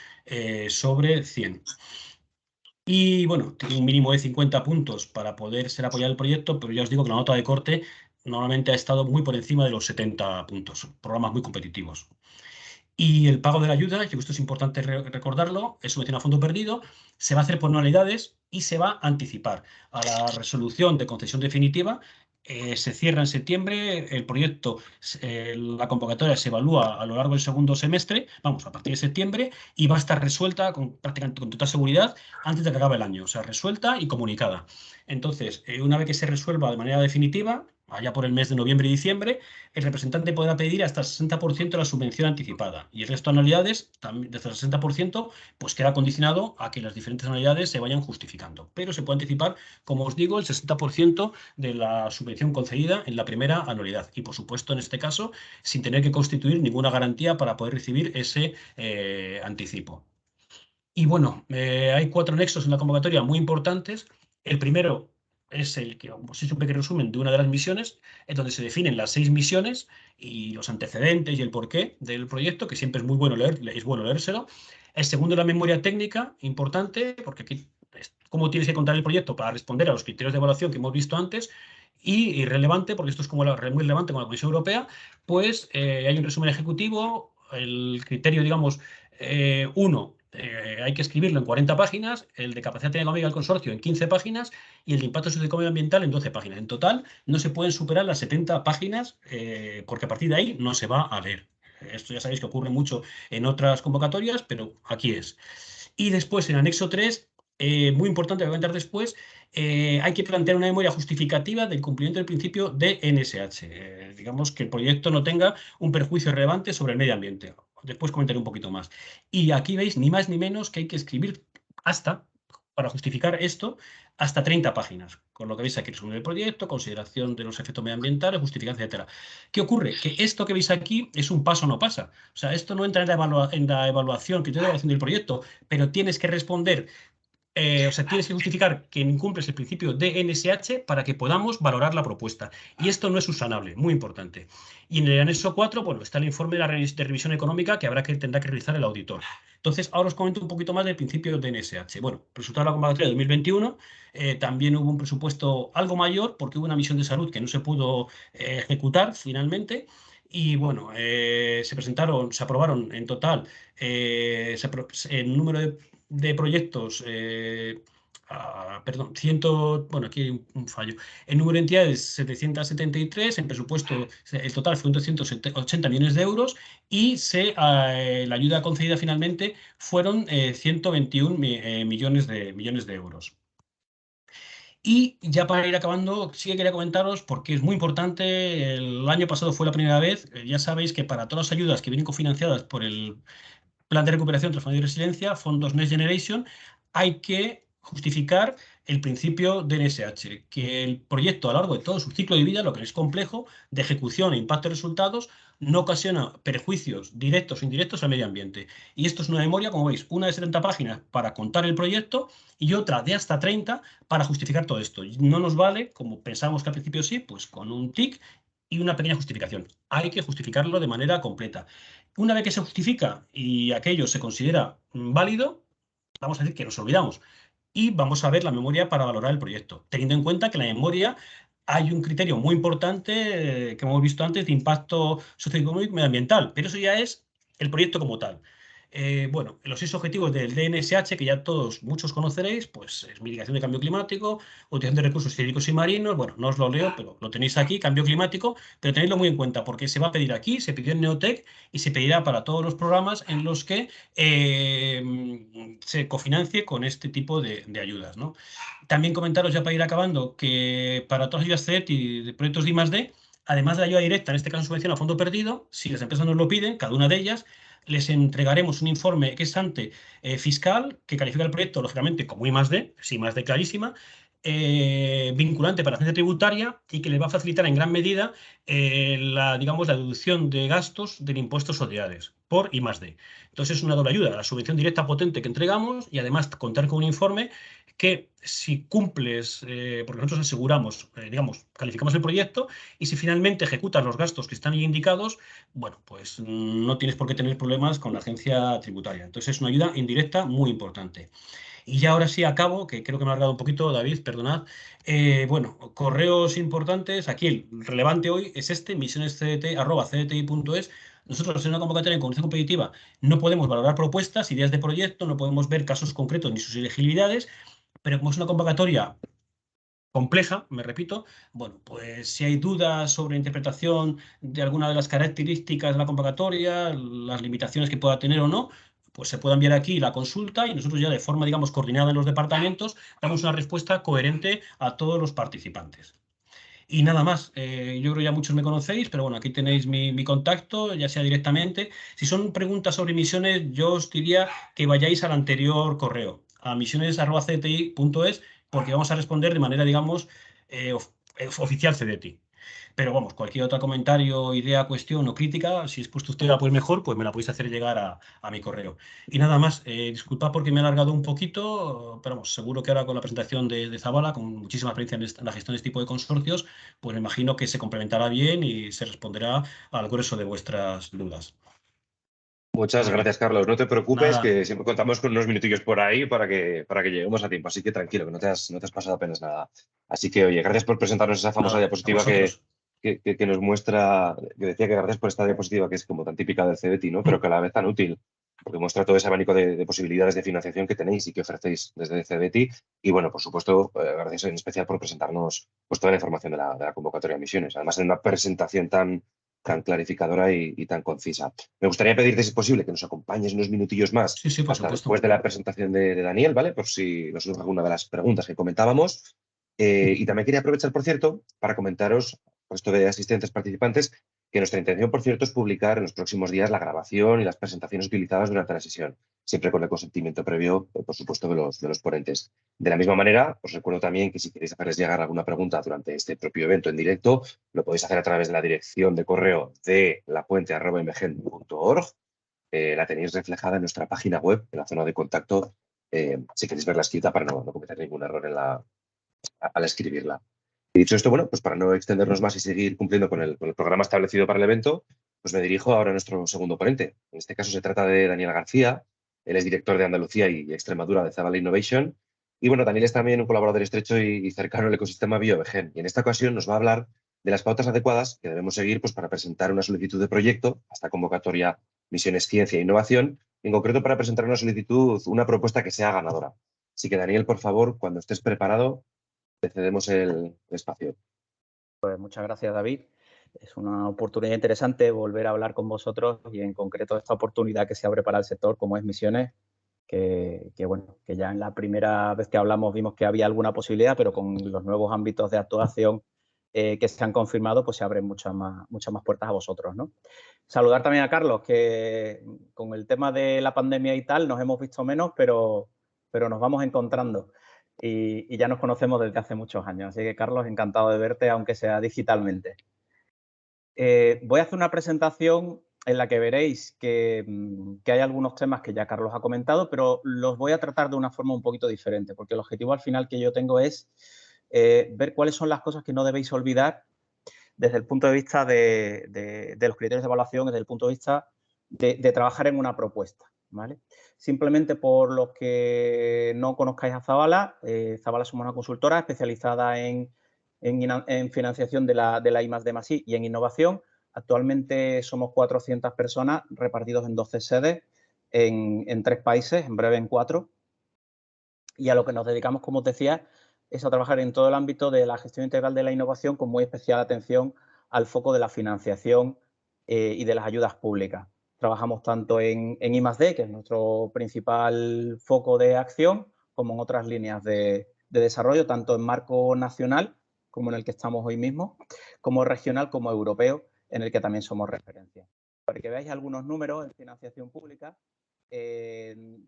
sobre 100. Y bueno, tiene un mínimo de 50 puntos para poder ser apoyado el proyecto, pero ya os digo que la nota de corte normalmente ha estado muy por encima de los 70 puntos, programas muy competitivos. Y el pago de la ayuda, y esto es importante recordarlo, es subvención a fondo perdido, se va a hacer por anualidades y se va a anticipar a la resolución de concesión definitiva. Se cierra en septiembre, el proyecto, la convocatoria se evalúa a lo largo del segundo semestre, vamos, a partir de septiembre, y va a estar resuelta prácticamente con total seguridad antes de que acabe el año, o sea, resuelta y comunicada. Entonces, una vez que se resuelva de manera definitiva, allá por el mes de noviembre y diciembre, el representante podrá pedir hasta el 60% de la subvención anticipada y el resto de anualidades, también desde el 60%, pues queda condicionado a que las diferentes anualidades se vayan justificando. Pero se puede anticipar, como os digo, el 60% de la subvención concedida en la primera anualidad y, por supuesto, en este caso, sin tener que constituir ninguna garantía para poder recibir ese anticipo. Y bueno, hay 4 nexos en la convocatoria muy importantes. El primero es el que os he hecho un pequeño resumen de una de las misiones, en donde se definen las 6 misiones y los antecedentes y el porqué del proyecto, que siempre es muy bueno es bueno leérselo. El segundo, la memoria técnica, importante, porque aquí es cómo tienes que contar el proyecto para responder a los criterios de evaluación que hemos visto antes. Y relevante, porque esto es como muy relevante con la Comisión Europea, pues hay un resumen ejecutivo, el criterio, digamos, 1, hay que escribirlo en 40 páginas, el de capacidad económica del consorcio en 15 páginas y el de impacto socioeconómico y ambiental en 12 páginas. En total, no se pueden superar las 70 páginas porque a partir de ahí no se va a leer. Esto ya sabéis que ocurre mucho en otras convocatorias, pero aquí es. Y después, en anexo 3, muy importante, voy a comentar después, hay que plantear una memoria justificativa del cumplimiento del principio de NSH. Digamos que el proyecto no tenga un perjuicio relevante sobre el medio ambiente. Después comentaré un poquito más. Y aquí veis ni más ni menos que hay que escribir para justificar esto, hasta 30 páginas. Con lo que veis aquí, resumen del proyecto, consideración de los efectos medioambientales, justificación, etcétera. ¿Qué ocurre? Que esto que veis aquí es un paso no pasa. O sea, esto no entra en la evaluación, criterio de evaluación del proyecto, pero tienes que responder o sea, tienes que justificar que incumples el principio de NSH para que podamos valorar la propuesta. Y esto no es subsanable, muy importante. Y en el anexo 4, bueno, está el informe de la de revisión económica que tendrá que realizar el auditor. Entonces, ahora os comento un poquito más del principio de NSH. Bueno, resultado de la convocatoria de 2021, también hubo un presupuesto algo mayor porque hubo una misión de salud que no se pudo ejecutar finalmente. Y bueno, se aprobaron en total el número de proyectos, perdón, bueno, aquí hay un fallo. El número de entidades 773, en presupuesto el total fue 280 millones de euros y la ayuda concedida finalmente fueron 121 millones de euros. Y ya para ir acabando, sí que quería comentaros, porque es muy importante, el año pasado fue la primera vez, ya sabéis que para todas las ayudas que vienen cofinanciadas por el Plan de Recuperación, Transformación y Resiliencia, fondos Next Generation, hay que justificar el principio de NSH, que el proyecto a lo largo de todo su ciclo de vida, lo que es complejo, de ejecución e impacto de resultados, no ocasiona perjuicios directos o indirectos al medio ambiente. Y esto es una memoria, como veis, una de 70 páginas para contar el proyecto y otra de hasta 30 para justificar todo esto. No nos vale, como pensamos que al principio sí, pues con un tic y una pequeña justificación. Hay que justificarlo de manera completa. Una vez que se justifica y aquello se considera válido, vamos a decir que nos olvidamos y vamos a ver la memoria para valorar el proyecto, teniendo en cuenta que en la memoria hay un criterio muy importante que hemos visto antes de impacto socioeconómico y medioambiental, pero eso ya es el proyecto como tal. Bueno, los 6 objetivos del DNSH, que ya muchos conoceréis, pues es mitigación de cambio climático, utilización de recursos hídricos y marinos, bueno, no os lo leo, pero lo tenéis aquí, cambio climático, pero tenedlo muy en cuenta porque se va a pedir aquí, se pidió en Neotec y se pedirá para todos los programas en los que se cofinancie con este tipo de ayudas, ¿no? También comentaros ya para ir acabando que para todas las ayudas CET y de proyectos de I+D además de la ayuda directa, en este caso subvención a fondo perdido, si las empresas nos lo piden, cada una de ellas, les entregaremos un informe ex ante fiscal que califica el proyecto, lógicamente, como I+D, sí, más de clarísima, vinculante para la agencia tributaria y que les va a facilitar en gran medida digamos, la deducción de gastos del impuesto a sociedades por I+D. Entonces es una doble ayuda, la subvención directa potente que entregamos y además contar con un informe que si cumples, porque nosotros aseguramos, digamos, calificamos el proyecto y si finalmente ejecutas los gastos que están ahí indicados, bueno, pues no tienes por qué tener problemas con la agencia tributaria. Entonces es una ayuda indirecta muy importante. Y ya ahora sí acabo, que creo que me ha alargado un poquito, David, perdonad. Bueno, correos importantes. Aquí el relevante hoy es este, misionescdt@cdti.es. Nosotros en una convocatoria en condición competitiva no podemos valorar propuestas, ideas de proyecto, no podemos ver casos concretos ni sus elegibilidades, pero como es una convocatoria compleja, me repito, bueno, pues si hay dudas sobre la interpretación de alguna de las características de la convocatoria, las limitaciones que pueda tener o no, pues se puede enviar aquí la consulta y nosotros ya de forma, digamos, coordinada en los departamentos, damos una respuesta coherente a todos los participantes. Y nada más, yo creo que ya muchos me conocéis, pero bueno, aquí tenéis mi contacto, ya sea directamente. Si son preguntas sobre misiones, yo os diría que vayáis al anterior correo, a misiones@cdti.es, porque vamos a responder de manera, digamos, oficial CDTI. Pero vamos, cualquier otro comentario, idea, cuestión o crítica, si es puesto usted a pues mejor, pues me la podéis hacer llegar a mi correo. Y nada más, disculpad porque me he alargado un poquito, pero vamos, seguro que ahora con la presentación de Zabala, con muchísima experiencia en la gestión de este tipo de consorcios, pues me imagino que se complementará bien y se responderá al grueso de vuestras dudas. Muchas Muy bien, gracias, Carlos. No te preocupes, nada, que siempre contamos con unos minutillos por ahí para que lleguemos a tiempo. Así que tranquilo, que no te has pasado apenas nada. Así que, oye, gracias por presentarnos esa famosa nada, a diapositiva vosotros. que nos muestra, que decía que gracias por esta diapositiva que es como tan típica del CBT, ¿no? Pero que a la vez tan útil, porque muestra todo ese abanico de posibilidades de financiación que tenéis y que ofrecéis desde CBT. Y bueno, por supuesto, gracias en especial por presentarnos pues, toda la información de la convocatoria de misiones. Además, en una presentación tan clarificadora y tan concisa. Me gustaría pedirte, si es posible, que nos acompañes unos minutillos más Sí, sí, por hasta después supuesto. de la presentación de Daniel, ¿vale? Por si nos surge alguna de las preguntas que comentábamos. Y también quería aprovechar, por cierto, para comentaros, puesto de asistentes participantes, que nuestra intención, por cierto, es publicar en los próximos días la grabación y las presentaciones utilizadas durante la sesión, siempre con el consentimiento previo, por supuesto, de los ponentes. De la misma manera, os recuerdo también que si queréis hacerles llegar alguna pregunta durante este propio evento en directo, lo podéis hacer a través de la dirección de correo de lapuente@imegen.org. La tenéis reflejada en nuestra página web, en la zona de contacto, si queréis verla escrita para no cometer ningún error al escribirla. Y dicho esto, bueno, pues para no extendernos más y seguir cumpliendo con el programa establecido para el evento, pues me dirijo ahora a nuestro segundo ponente. En este caso se trata de Daniel García. Él es director de Andalucía y Extremadura de Zabala Innovation. Y bueno, Daniel es también un colaborador estrecho y cercano al ecosistema BioVegen. Y en esta ocasión nos va a hablar de las pautas adecuadas que debemos seguir pues, para presentar una solicitud de proyecto a esta convocatoria Misiones Ciencia e Innovación, en concreto para presentar una solicitud, una propuesta que sea ganadora. Así que Daniel, por favor, cuando estés preparado, te cedemos el espacio. Pues muchas gracias, David. Es una oportunidad interesante volver a hablar con vosotros y en concreto esta oportunidad que se abre para el sector como es Misiones, bueno, que ya en la primera vez que hablamos vimos que había alguna posibilidad, pero con los nuevos ámbitos de actuación que se han confirmado, pues se abren muchas más puertas a vosotros, ¿no? Saludar también a Carlos, que con el tema de la pandemia y tal nos hemos visto menos, pero nos vamos encontrando. Y ya nos conocemos desde hace muchos años. Así que, Carlos, encantado de verte, aunque sea digitalmente. Voy a hacer una presentación en la que veréis que hay algunos temas que ya Carlos ha comentado, pero los voy a tratar de una forma un poquito diferente, porque el objetivo al final que yo tengo es ver cuáles son las cosas que no debéis olvidar desde el punto de vista de los criterios de evaluación, desde el punto de vista de trabajar en una propuesta, ¿vale? Simplemente por los que no conozcáis a Zabala, Zabala somos una consultora especializada en financiación de la I+D+I y en innovación. Actualmente somos 400 personas repartidos en 12 sedes en 3 países, en breve en 4. Y a lo que nos dedicamos, como os decía, es a trabajar en todo el ámbito de la gestión integral de la innovación con muy especial atención al foco de la financiación y de las ayudas públicas. Trabajamos tanto en I+D, que es nuestro principal foco de acción, como en otras líneas de desarrollo, tanto en marco nacional como en el que estamos hoy mismo, como regional, como europeo, en el que también somos referencia. Para que veáis algunos números en financiación pública,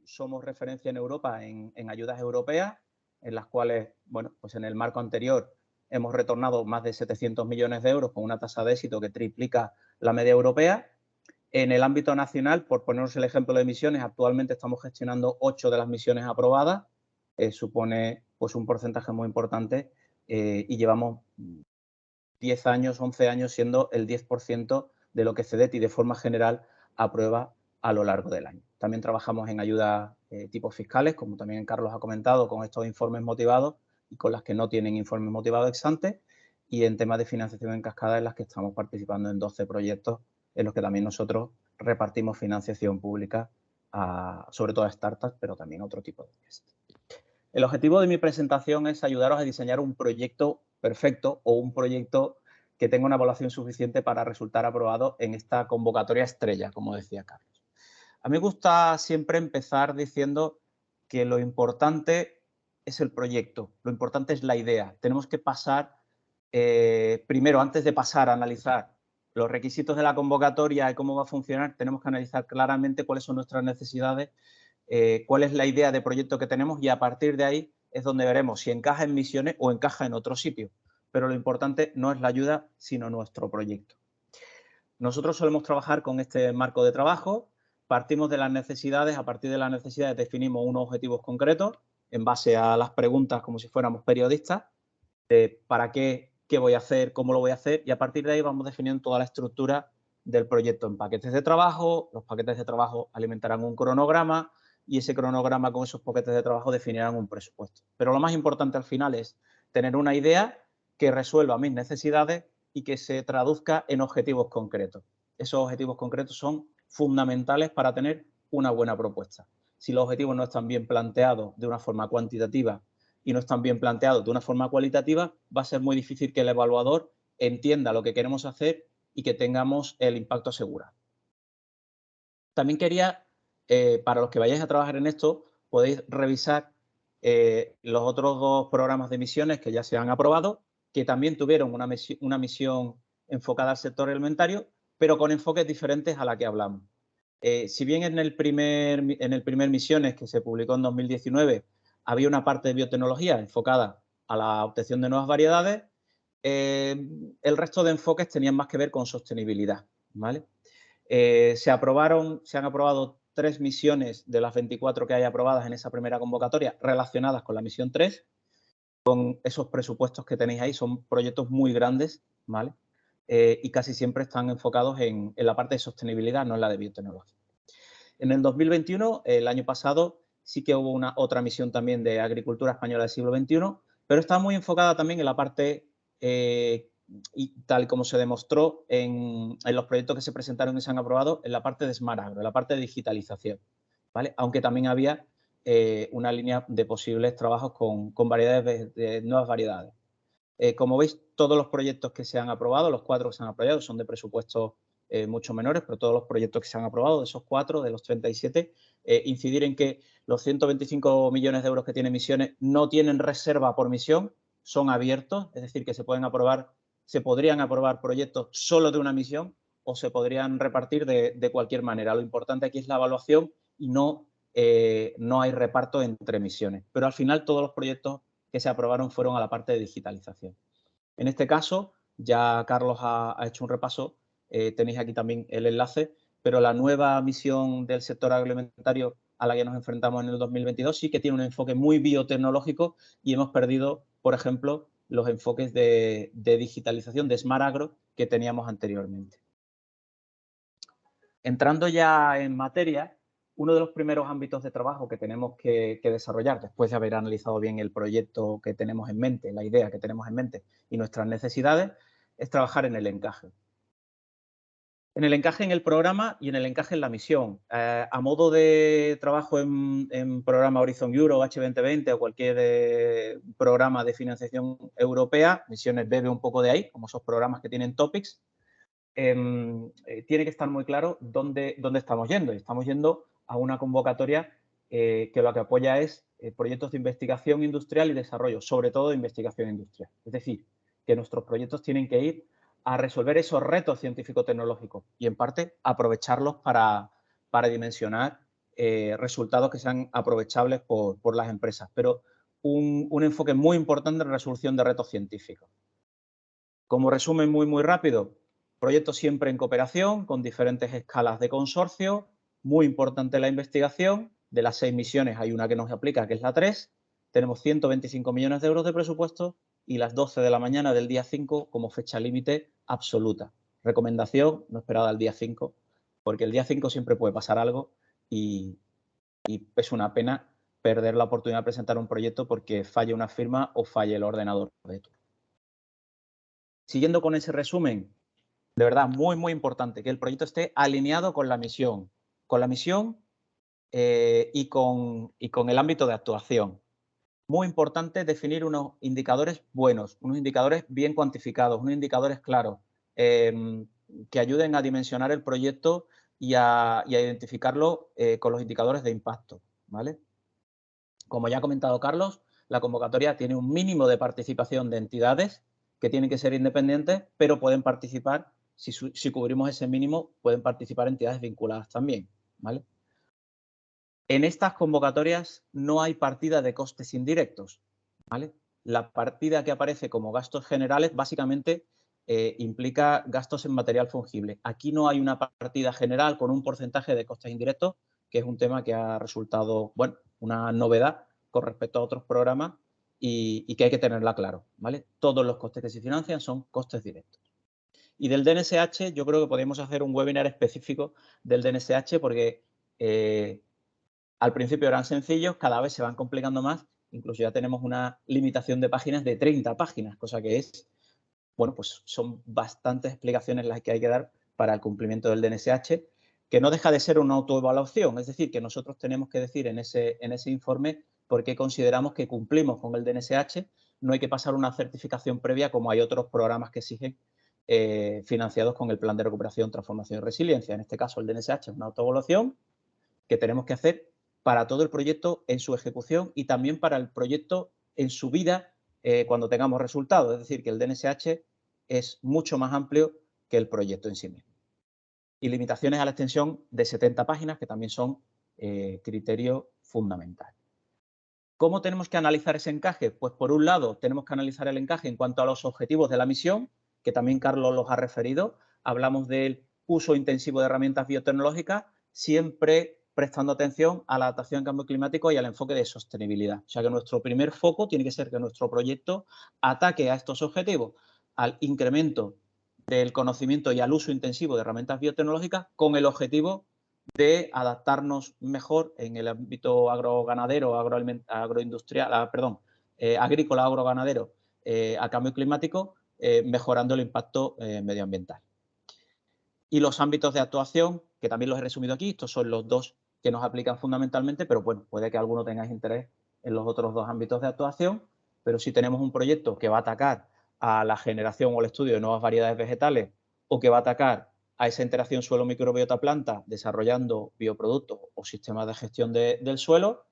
somos referencia en Europa en ayudas europeas, en las cuales, bueno, pues en el marco anterior hemos retornado más de 700 millones de euros con una tasa de éxito que triplica la media europea. En el ámbito nacional, por ponernos el ejemplo de misiones, actualmente estamos gestionando 8 de las misiones aprobadas, supone pues un porcentaje muy importante y llevamos 10 años, 11 años siendo el 10% de lo que CEDETI de forma general aprueba a lo largo del año. También trabajamos en ayudas tipos fiscales, como también Carlos ha comentado, con estos informes motivados y con las que no tienen informes motivados ex ante, y en temas de financiación en cascada en las que estamos participando en 12 proyectos en los que también nosotros repartimos financiación pública sobre todo a startups, pero también a otro tipo de empresas. El objetivo de mi presentación es ayudaros a diseñar un proyecto perfecto o un proyecto que tenga una evaluación suficiente para resultar aprobado en esta convocatoria estrella, como decía Carlos. A mí me gusta siempre empezar diciendo que lo importante es el proyecto, lo importante es la idea. Tenemos que pasar, primero, antes de pasar a analizar los requisitos de la convocatoria y cómo va a funcionar, tenemos que analizar claramente cuáles son nuestras necesidades, cuál es la idea de proyecto que tenemos, y a partir de ahí es donde veremos si encaja en misiones o encaja en otro sitio. Pero lo importante no es la ayuda, sino nuestro proyecto. Nosotros solemos trabajar con este marco de trabajo, partimos de las necesidades, a partir de las necesidades definimos unos objetivos concretos en base a las preguntas como si fuéramos periodistas, de para qué voy a hacer, cómo lo voy a hacer, y a partir de ahí vamos definiendo toda la estructura del proyecto en paquetes de trabajo. Los paquetes de trabajo alimentarán un cronograma y ese cronograma con esos paquetes de trabajo definirán un presupuesto. Pero lo más importante al final es tener una idea que resuelva mis necesidades y que se traduzca en objetivos concretos. Esos objetivos concretos son fundamentales para tener una buena propuesta. Si los objetivos no están bien planteados de una forma cuantitativa y no están bien planteados de una forma cualitativa, va a ser muy difícil que el evaluador entienda lo que queremos hacer y que tengamos el impacto asegurado. También quería, para los que vayáis a trabajar en esto, podéis revisar los otros 2 programas de misiones que ya se han aprobado, que también tuvieron una misión enfocada al sector alimentario, pero con enfoques diferentes a la que hablamos. Si bien en el primer Misiones, que se publicó en 2019, había una parte de biotecnología enfocada a la obtención de nuevas variedades, el resto de enfoques tenían más que ver con sostenibilidad, ¿vale? Se han aprobado 3 misiones de las 24 que hay aprobadas en esa primera convocatoria relacionadas con la misión 3. Con esos presupuestos que tenéis ahí, son proyectos muy grandes, ¿vale? Y casi siempre están enfocados en la parte de sostenibilidad, no en la de biotecnología. En el 2021, el año pasado, sí que hubo otra misión también de agricultura española del siglo XXI, pero está muy enfocada también en la parte, y tal como se demostró en los proyectos que se presentaron y se han aprobado, en la parte de Smart Agro, en la parte de digitalización, ¿vale? Aunque también había una línea de posibles trabajos con variedades de nuevas variedades. Como veis, todos los proyectos que se han aprobado, los 4 que se han aprobado, son de presupuestos mucho menores, pero todos los proyectos que se han aprobado, de esos 4, de los 37, incidir en que los 125 millones de euros que tiene Misiones no tienen reserva por misión, son abiertos, es decir, que se podrían aprobar proyectos solo de una misión o se podrían repartir de cualquier manera. Lo importante aquí es la evaluación y no hay reparto entre misiones. Pero al final todos los proyectos que se aprobaron fueron a la parte de digitalización. En este caso, ya Carlos ha hecho un repaso, tenéis aquí también el enlace, pero la nueva misión del sector agroalimentario a la que nos enfrentamos en el 2022 sí que tiene un enfoque muy biotecnológico y hemos perdido, por ejemplo, los enfoques de digitalización de Smart Agro que teníamos anteriormente. Entrando ya en materia, uno de los primeros ámbitos de trabajo que tenemos que desarrollar después de haber analizado bien el proyecto que tenemos en mente, la idea que tenemos en mente y nuestras necesidades, es trabajar en el encaje. En el encaje en el programa y en el encaje en la misión. A modo de trabajo en programa Horizon Europe, H2020 o cualquier programa de financiación europea, Misiones bebe un poco de ahí, como esos programas que tienen topics, tiene que estar muy claro dónde estamos yendo. Estamos yendo a una convocatoria que lo que apoya es proyectos de investigación industrial y desarrollo, sobre todo de investigación industrial. Es decir, que nuestros proyectos tienen que ir a resolver esos retos científico-tecnológicos y, en parte, aprovecharlos para dimensionar resultados que sean aprovechables por las empresas. Pero un enfoque muy importante en la resolución de retos científicos. Como resumen muy rápido, proyectos siempre en cooperación, con diferentes escalas de consorcio, muy importante la investigación. De las 6 misiones hay una que nos aplica, que es la 3. Tenemos 125 millones de euros de presupuesto y las 12 de la mañana del día 5 como fecha límite absoluta. Recomendación, no esperada al día 5, porque el día 5 siempre puede pasar algo y es una pena perder la oportunidad de presentar un proyecto porque falle una firma o falle el ordenador de turno. Siguiendo con ese resumen, de verdad, muy importante que el proyecto esté alineado con la misión y con el ámbito de actuación. Muy importante definir unos indicadores buenos, unos indicadores bien cuantificados, unos indicadores claros, que ayuden a dimensionar el proyecto y a identificarlo con los indicadores de impacto, ¿vale? Como ya ha comentado Carlos, la convocatoria tiene un mínimo de participación de entidades que tienen que ser independientes, pero pueden participar, si cubrimos ese mínimo, pueden participar entidades vinculadas también, ¿vale? En estas convocatorias no hay partida de costes indirectos, ¿vale? La partida que aparece como gastos generales básicamente implica gastos en material fungible. Aquí no hay una partida general con un porcentaje de costes indirectos, que es un tema que ha resultado, bueno, una novedad con respecto a otros programas y que hay que tenerla claro, ¿vale? Todos los costes que se financian son costes directos. Y del DNSH yo creo que podemos hacer un webinar específico del DNSH porque al principio eran sencillos, cada vez se van complicando más, incluso ya tenemos una limitación de páginas de 30 páginas, cosa que es, bueno, pues son bastantes explicaciones las que hay que dar para el cumplimiento del DNSH, que no deja de ser una autoevaluación, es decir, que nosotros tenemos que decir en ese informe por qué consideramos que cumplimos con el DNSH, no hay que pasar una certificación previa como hay otros programas que exigen financiados con el Plan de Recuperación, Transformación y Resiliencia. En este caso, el DNSH es una autoevaluación que tenemos que hacer para todo el proyecto en su ejecución y también para el proyecto en su vida cuando tengamos resultados. Es decir, que el DNSH es mucho más amplio que el proyecto en sí mismo. Y limitaciones a la extensión de 70 páginas, que también son criterio fundamental. ¿Cómo tenemos que analizar ese encaje? Pues por un lado tenemos que analizar el encaje en cuanto a los objetivos de la misión, que también Carlos los ha referido. Hablamos del uso intensivo de herramientas biotecnológicas, siempre prestando atención a la adaptación al cambio climático y al enfoque de sostenibilidad. O sea que nuestro primer foco tiene que ser que nuestro proyecto ataque a estos objetivos, al incremento del conocimiento y al uso intensivo de herramientas biotecnológicas con el objetivo de adaptarnos mejor en el ámbito agroganadero, agroindustrial, agrícola, agroganadero, al cambio climático, mejorando el impacto medioambiental. Y los ámbitos de actuación, que también los he resumido aquí, estos son los dos que nos aplican fundamentalmente, pero bueno, puede que alguno tengáis interés en los otros dos ámbitos de actuación, pero si tenemos un proyecto que va a atacar a la generación o el estudio de nuevas variedades vegetales o que va a atacar a esa interacción suelo-microbiota-planta desarrollando bioproductos o sistemas de gestión del suelo,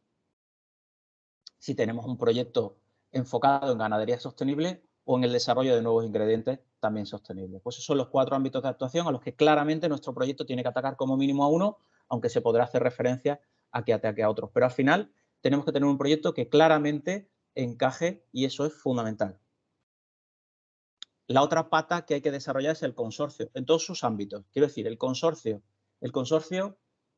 si tenemos un proyecto enfocado en ganadería sostenible o en el desarrollo de nuevos ingredientes también sostenibles. Pues esos son los 4 ámbitos de actuación a los que claramente nuestro proyecto tiene que atacar como mínimo a uno, aunque se podrá hacer referencia a que ataque a otros. Pero al final tenemos que tener un proyecto que claramente encaje y eso es fundamental. La otra pata que hay que desarrollar es el consorcio, en todos sus ámbitos. Quiero decir, el consorcio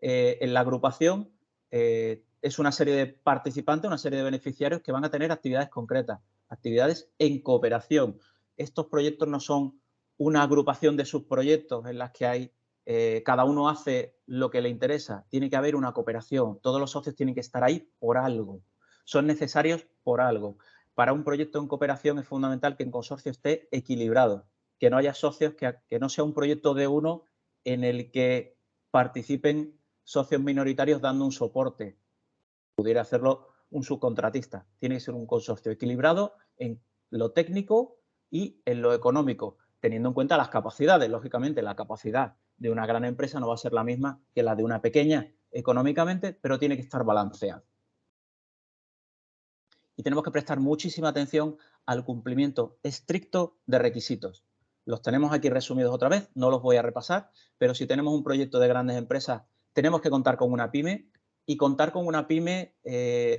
en la agrupación es una serie de participantes, una serie de beneficiarios que van a tener actividades concretas, actividades en cooperación. Estos proyectos no son una agrupación de subproyectos en las que hay cada uno hace lo que le interesa. Tiene que haber una cooperación. Todos los socios tienen que estar ahí por algo. Son necesarios por algo. Para un proyecto en cooperación es fundamental que el consorcio esté equilibrado, que no haya socios, que no sea un proyecto de uno en el que participen socios minoritarios dando un soporte. Pudiera hacerlo un subcontratista. Tiene que ser un consorcio equilibrado en lo técnico y en lo económico, teniendo en cuenta las capacidades. Lógicamente, la capacidad de una gran empresa no va a ser la misma que la de una pequeña económicamente, pero tiene que estar balanceado. y tenemos que prestar muchísima atención al cumplimiento estricto de requisitos. Los tenemos aquí resumidos otra vez, no los voy a repasar, pero si tenemos un proyecto de grandes empresas, tenemos que contar con una pyme, y contar con una pyme,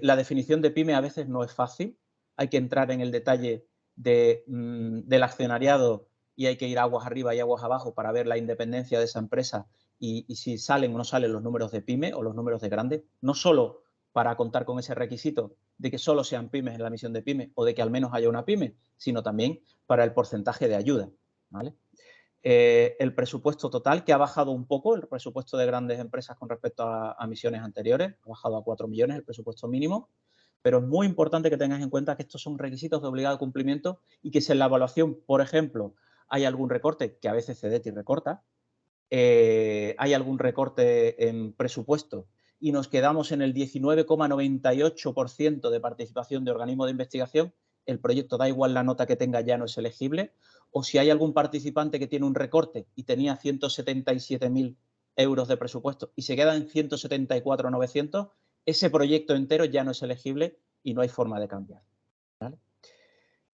la definición de pyme a veces no es fácil, hay que entrar en el detalle del accionariado y hay que ir aguas arriba y aguas abajo para ver la independencia de esa empresa y si salen o no salen los números de pyme o los números de grande, no solo para contar con ese requisito de que solo sean pymes en la misión de pyme o de que al menos haya una pyme, sino también para el porcentaje de ayuda, ¿vale? El presupuesto total, que ha bajado un poco, el presupuesto de grandes empresas con respecto a misiones anteriores, ha bajado a 4 millones el presupuesto mínimo, pero es muy importante que tengas en cuenta que estos son requisitos de obligado cumplimiento y que si en la evaluación, por ejemplo, hay algún recorte, que a veces CDTI recorta, hay algún recorte en presupuesto y nos quedamos en el 19,98% de participación de organismos de investigación, el proyecto, da igual la nota que tenga, ya no es elegible. O si hay algún participante que tiene un recorte y tenía 177.000 euros de presupuesto y se queda en 174.900, ese proyecto entero ya no es elegible y no hay forma de cambiar, ¿vale?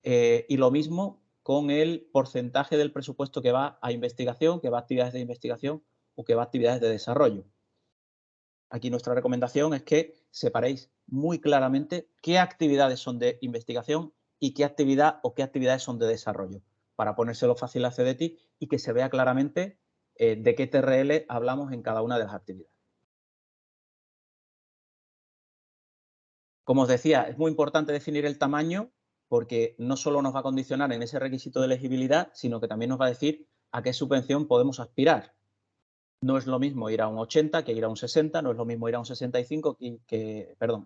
Y lo mismo con el porcentaje del presupuesto que va a investigación, que va a actividades de investigación o que va a actividades de desarrollo. Aquí nuestra recomendación es que separéis muy claramente qué actividades son de investigación y qué actividad o qué actividades son de desarrollo, para ponérselo fácil a CDTI y que se vea claramente de qué TRL hablamos en cada una de las actividades. Como os decía, es muy importante definir el tamaño porque no solo nos va a condicionar en ese requisito de elegibilidad, sino que también nos va a decir a qué subvención podemos aspirar. No es lo mismo ir a un 80 que ir a un 60, no es lo mismo ir a un 65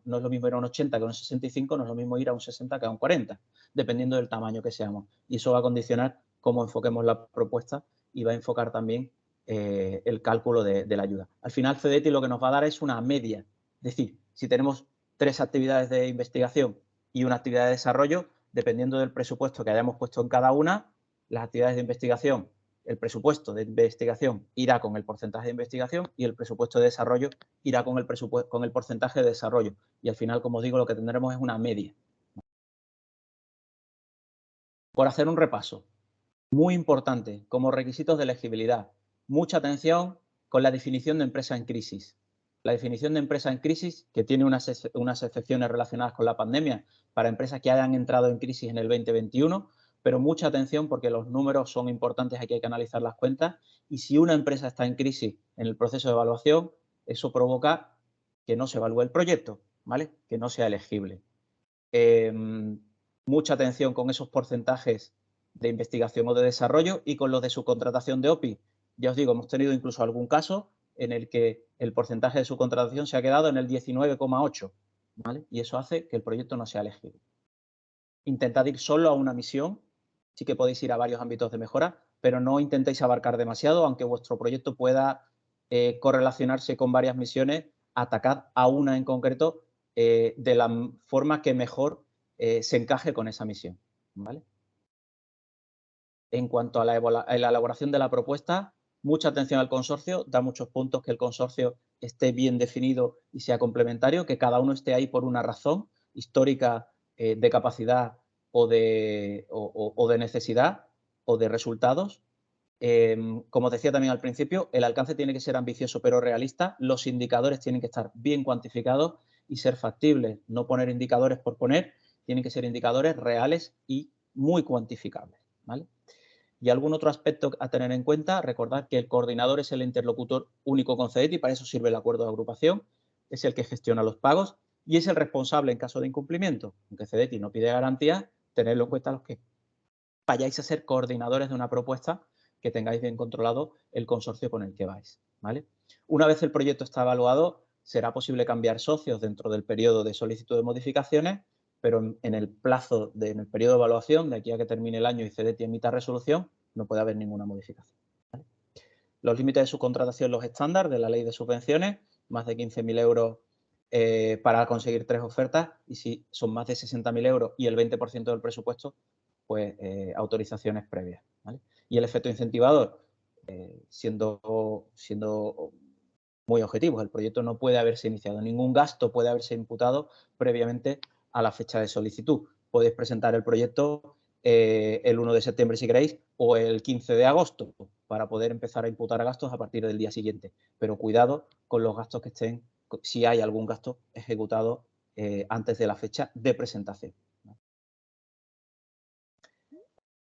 no es lo mismo ir a un 80 que a un 65, no es lo mismo ir a un 60 que a un 40, dependiendo del tamaño que seamos. Y eso va a condicionar cómo enfoquemos la propuesta y va a enfocar también el cálculo de la ayuda. Al final, CDTI lo que nos va a dar es una media. Es decir, si tenemos 3 actividades de investigación y una actividad de desarrollo, dependiendo del presupuesto que hayamos puesto en cada una, las actividades de investigación, el presupuesto de investigación irá con el porcentaje de investigación y el presupuesto de desarrollo irá con el porcentaje de desarrollo. Y al final, como os digo, lo que tendremos es una media. Por hacer un repaso, muy importante, como requisitos de elegibilidad, mucha atención con la definición de empresa en crisis. La definición de empresa en crisis, que tiene unas excepciones relacionadas con la pandemia para empresas que hayan entrado en crisis en el 2021, pero mucha atención porque los números son importantes, aquí hay que analizar las cuentas, y si una empresa está en crisis en el proceso de evaluación, eso provoca que no se evalúe el proyecto, ¿vale? Que no sea elegible. Mucha atención con esos porcentajes de investigación o de desarrollo y con los de subcontratación de OPI. Ya os digo, hemos tenido incluso algún caso en el que el porcentaje de subcontratación se ha quedado en el 19,8, ¿vale? Y eso hace que el proyecto no sea elegible. Intentad ir solo a una misión, sí que podéis ir a varios ámbitos de mejora, pero no intentéis abarcar demasiado, aunque vuestro proyecto pueda correlacionarse con varias misiones, atacad a una en concreto de la forma que mejor se encaje con esa misión, ¿vale? En cuanto a la elaboración de la propuesta, mucha atención al consorcio, da muchos puntos que el consorcio esté bien definido y sea complementario, que cada uno esté ahí por una razón histórica, de capacidad o de necesidad o de resultados. Como decía también al principio, el alcance tiene que ser ambicioso pero realista, los indicadores tienen que estar bien cuantificados y ser factibles, no poner indicadores por poner, tienen que ser indicadores reales y muy cuantificables, ¿vale? Y algún otro aspecto a tener en cuenta, recordad que el coordinador es el interlocutor único con CDTI, para eso sirve el acuerdo de agrupación, es el que gestiona los pagos y es el responsable en caso de incumplimiento. Aunque CDTI no pide garantías, tenedlo en cuenta los que vayáis a ser coordinadores de una propuesta, que tengáis bien controlado el consorcio con el que vais, ¿vale? Una vez el proyecto está evaluado, será posible cambiar socios dentro del periodo de solicitud de modificaciones, pero en el periodo de evaluación, de aquí a que termine el año y CDTI emita resolución, no puede haber ninguna modificación, ¿vale? Los límites de subcontratación, los estándar de la ley de subvenciones, más de 15.000 euros para conseguir 3 ofertas, y si son más de 60.000 euros y el 20% del presupuesto, pues autorizaciones previas, ¿vale? Y el efecto incentivador, siendo muy objetivos, el proyecto no puede haberse iniciado, ningún gasto puede haberse imputado previamente a la fecha de solicitud. Podéis presentar el proyecto el 1 de septiembre si queréis o el 15 de agosto para poder empezar a imputar gastos a partir del día siguiente. Pero cuidado con los gastos que estén, si hay algún gasto ejecutado antes de la fecha de presentación.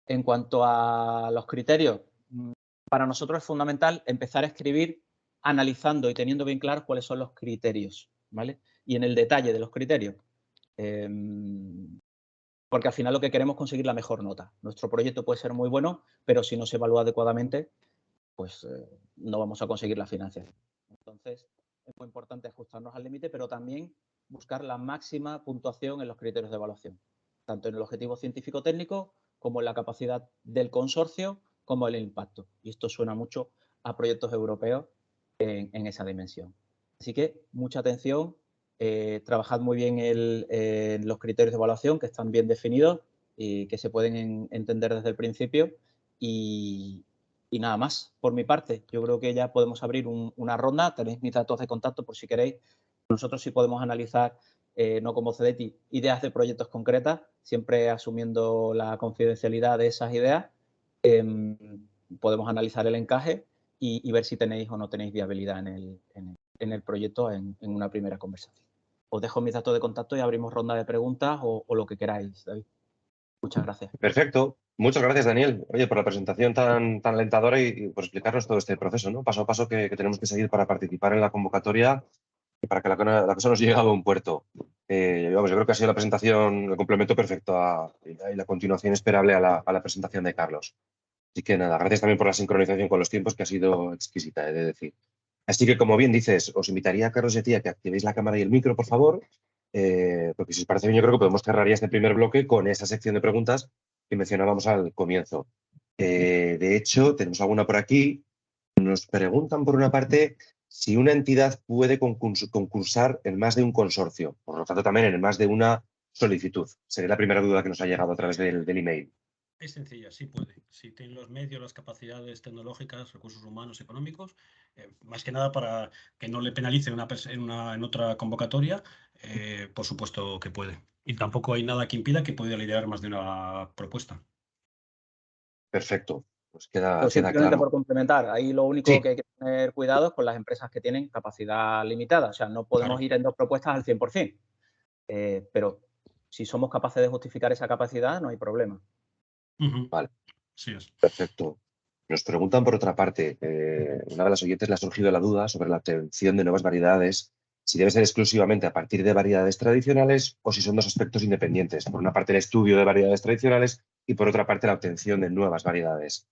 En cuanto a los criterios, para nosotros es fundamental empezar a escribir analizando y teniendo bien claros cuáles son los criterios, ¿vale? Y en el detalle de los criterios, porque al final lo que queremos es conseguir la mejor nota. Nuestro proyecto puede ser muy bueno, pero si no se evalúa adecuadamente, pues no vamos a conseguir la financiación. Entonces, es muy importante ajustarnos al límite, pero también buscar la máxima puntuación en los criterios de evaluación, tanto en el objetivo científico-técnico como en la capacidad del consorcio, como en el impacto. Y esto suena mucho a proyectos europeos en esa dimensión. Así que mucha atención, trabajad muy bien en los criterios de evaluación que están bien definidos y que se pueden entender desde el principio y nada más por mi parte. Yo creo que ya podemos abrir una ronda. Tenéis mis datos de contacto por si queréis. Nosotros sí podemos analizar, no como CDTI, ideas de proyectos concretas, siempre asumiendo la confidencialidad de esas ideas. Podemos analizar el encaje y ver si tenéis o no tenéis viabilidad en el proyecto en una primera conversación. Os dejo mis datos de contacto y abrimos ronda de preguntas o lo que queráis, David. Muchas gracias. Perfecto. Muchas gracias, Daniel. Oye, por la presentación tan alentadora y por explicarnos todo este proceso, ¿no? Paso a paso que tenemos que seguir para participar en la convocatoria y para que la cosa nos llegue a buen puerto. Vamos, yo creo que ha sido la presentación, el complemento perfecto y la continuación esperable a la presentación de Carlos. Así que nada, gracias también por la sincronización con los tiempos, que ha sido exquisita, he de decir. Así que, como bien dices, os invitaría a Carlos y a ti a que activéis la cámara y el micro, por favor, porque si os parece bien, yo creo que podemos cerrar ya este primer bloque con esa sección de preguntas que mencionábamos al comienzo. De hecho, tenemos alguna por aquí. Nos preguntan, por una parte, si una entidad puede concursar en más de un consorcio, por lo tanto, también en más de una solicitud. Sería la primera duda que nos ha llegado a través del email. Es sencilla, sí puede. Si tiene los medios, las capacidades tecnológicas, recursos humanos, económicos, más que nada para que no le penalice en otra convocatoria, por supuesto que puede. Y tampoco hay nada que impida que pueda liderar más de una propuesta. Perfecto, pues queda Simplemente claro. por complementar, ahí lo único Sí. que hay que tener cuidado es con las empresas que tienen capacidad limitada. O sea, no podemos Claro. ir en dos propuestas al 100%. Pero si somos capaces de justificar esa capacidad, no hay problema. Vale. Sí es. Perfecto. Nos preguntan por otra parte, una de las oyentes le ha surgido la duda sobre la obtención de nuevas variedades, si debe ser exclusivamente a partir de variedades tradicionales o si son dos aspectos independientes. Por una parte, el estudio de variedades tradicionales y por otra parte, la obtención de nuevas variedades.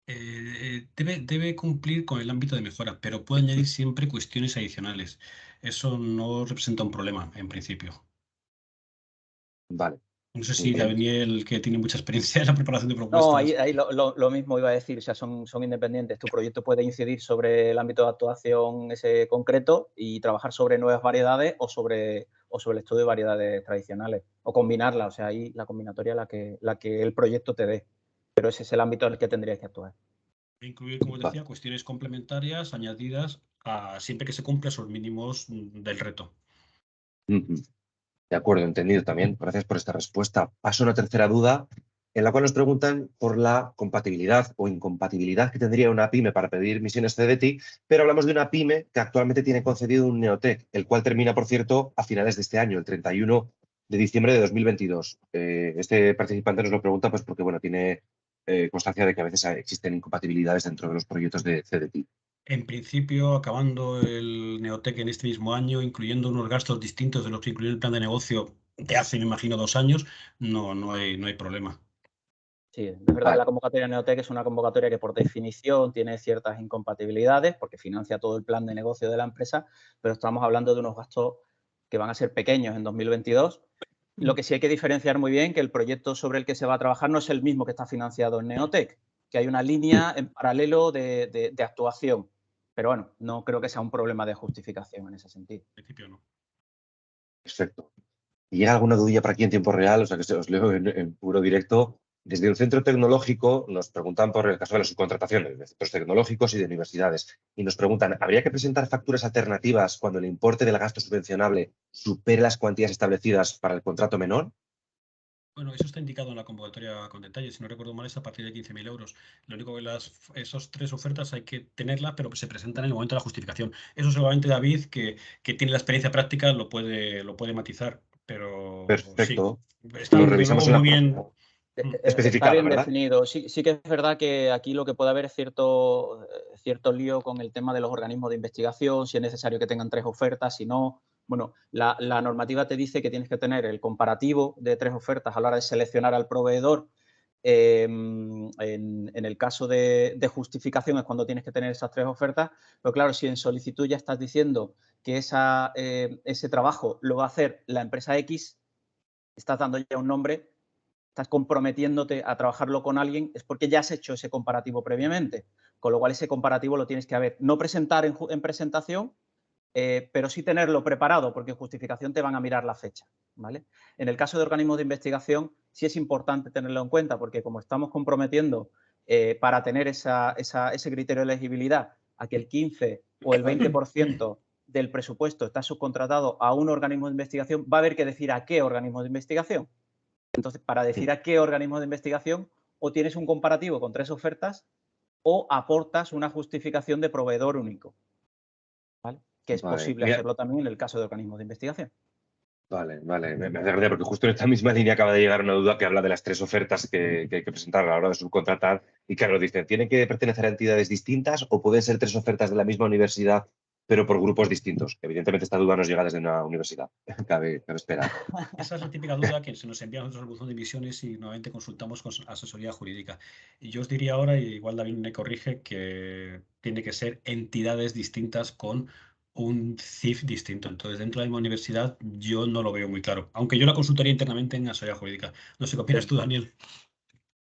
Debe cumplir con el ámbito de mejora, pero puede añadir siempre cuestiones adicionales. Eso no representa un problema, en principio. Vale. No sé Muy si bien. Daniel, que tiene mucha experiencia en la preparación de No, propuestas. ahí lo mismo iba a decir, o sea, son independientes. Tu proyecto puede incidir sobre el ámbito de actuación ese concreto y trabajar sobre nuevas variedades o sobre el estudio de variedades tradicionales o combinarlas, o sea, ahí la combinatoria la que el proyecto te dé. Pero ese es el ámbito en el que tendrías que actuar. Incluir, como os decía, cuestiones complementarias añadidas siempre que se cumplan esos mínimos del reto. De acuerdo, entendido también. Gracias por esta respuesta. Paso a una tercera duda, en la cual nos preguntan por la compatibilidad o incompatibilidad que tendría una pyme para pedir misiones CDTI, pero hablamos de una pyme que actualmente tiene concedido un Neotec, el cual termina, por cierto, a finales de este año, el 31 de diciembre de 2022. Este participante nos lo pregunta pues porque bueno, tiene constancia de que a veces existen incompatibilidades dentro de los proyectos de CDTI. En principio, acabando el Neotec en este mismo año, incluyendo unos gastos distintos de los que incluyó el plan de negocio de hace, me imagino, 2 años, no hay problema. Sí, es verdad que la convocatoria Neotec es una convocatoria que por definición tiene ciertas incompatibilidades porque financia todo el plan de negocio de la empresa, pero estamos hablando de unos gastos que van a ser pequeños en 2022. Lo que sí hay que diferenciar muy bien que el proyecto sobre el que se va a trabajar no es el mismo que está financiado en Neotec, que hay una línea en paralelo de actuación. Pero bueno, no creo que sea un problema de justificación en ese sentido. En principio no. Perfecto. ¿Y llega alguna dudilla para aquí en tiempo real? O sea, que os leo en puro directo. Desde un centro tecnológico nos preguntan por el caso de las subcontrataciones de centros tecnológicos y de universidades. Y nos preguntan, ¿habría que presentar facturas alternativas cuando el importe del gasto subvencionable supere las cuantías establecidas para el contrato menor? Bueno, eso está indicado en la convocatoria con detalle. Si no recuerdo mal, es a partir de 15.000 euros. Lo único que esas 3 ofertas hay que tenerlas, pero que se presentan en el momento de la justificación. Eso seguramente David, que tiene la experiencia práctica, lo puede matizar. Pero sí, Perfecto. está Lo desde luego revisamos en muy la bien. próxima. Está Especificado, bien ¿verdad? definido. Sí que es verdad que aquí lo que puede haber es cierto lío con el tema de los organismos de investigación, si es necesario que tengan 3 ofertas, si no. Bueno, la normativa te dice que tienes que tener el comparativo de 3 ofertas a la hora de seleccionar al proveedor. En el caso de justificación es cuando tienes que tener esas 3 ofertas, pero claro, si en solicitud ya estás diciendo que ese trabajo lo va a hacer la empresa X, estás dando ya un nombre, estás comprometiéndote a trabajarlo con alguien, es porque ya has hecho ese comparativo previamente. Con lo cual, ese comparativo lo tienes que no presentar en presentación, pero sí tenerlo preparado, porque en justificación te van a mirar la fecha, ¿vale? En el caso de organismos de investigación, sí es importante tenerlo en cuenta, porque como estamos comprometiendo para tener ese criterio de elegibilidad a que el 15 o el 20% del presupuesto está subcontratado a un organismo de investigación, va a haber que decir a qué organismo de investigación. Entonces, para decir a qué organismo de investigación, o tienes un comparativo con 3 ofertas o aportas una justificación de proveedor único, ¿vale? Que es Vale. posible hacerlo también en el caso de organismos de investigación. Vale, me hace gracia porque justo en esta misma línea acaba de llegar una duda que habla de las 3 ofertas que hay que presentar a la hora de subcontratar. Y claro, dicen, ¿tienen que pertenecer a entidades distintas o pueden ser 3 ofertas de la misma universidad, pero por grupos distintos? Evidentemente esta duda nos llega desde una universidad. Cabe esperar. Esa es la típica duda que se nos envía a nosotros al buzón de emisiones y nuevamente consultamos con asesoría jurídica. Y yo os diría ahora, y igual David me corrige, que tiene que ser entidades distintas con un CIF distinto. Entonces, dentro de la misma universidad, yo no lo veo muy claro. Aunque yo la consultaría internamente en asesoría jurídica. No sé qué opinas tú, Daniel.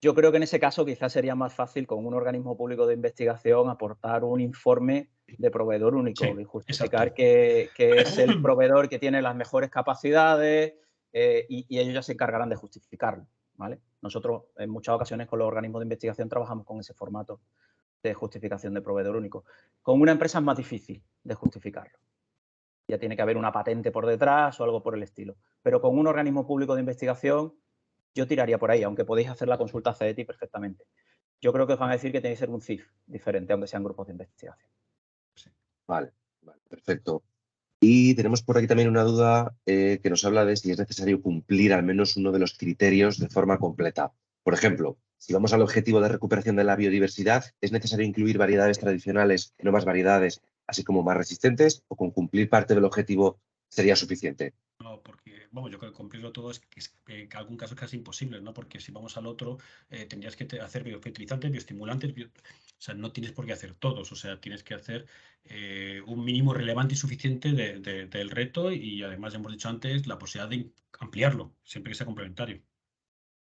Yo creo que en ese caso quizás sería más fácil con un organismo público de investigación aportar un informe de proveedor único Sí, y justificar exacto. que es el proveedor que tiene las mejores capacidades y ellos ya se encargarán de justificarlo, ¿vale? Nosotros en muchas ocasiones con los organismos de investigación trabajamos con ese formato de justificación de proveedor único. Con una empresa es más difícil de justificarlo. Ya tiene que haber una patente por detrás o algo por el estilo. Pero con un organismo público de investigación yo tiraría por ahí, aunque podéis hacer la consulta a CETI perfectamente. Yo creo que os van a decir que tiene que ser un CIF diferente, aunque sean grupos de investigación. Vale, perfecto. Y tenemos por aquí también una duda que nos habla de si es necesario cumplir al menos uno de los criterios de forma completa. Por ejemplo, si vamos al objetivo de recuperación de la biodiversidad, ¿es necesario incluir variedades tradicionales, nuevas variedades, así como más resistentes, o con cumplir parte del objetivo sería suficiente? No, porque, vamos, yo creo que cumplirlo todo que en algún caso es casi imposible, ¿no? Porque si vamos al otro, tendrías que hacer biofertilizantes, bioestimulantes, o sea, no tienes por qué hacer todos, o sea, tienes que hacer un mínimo relevante y suficiente del reto y además, ya hemos dicho antes, la posibilidad de ampliarlo, siempre que sea complementario.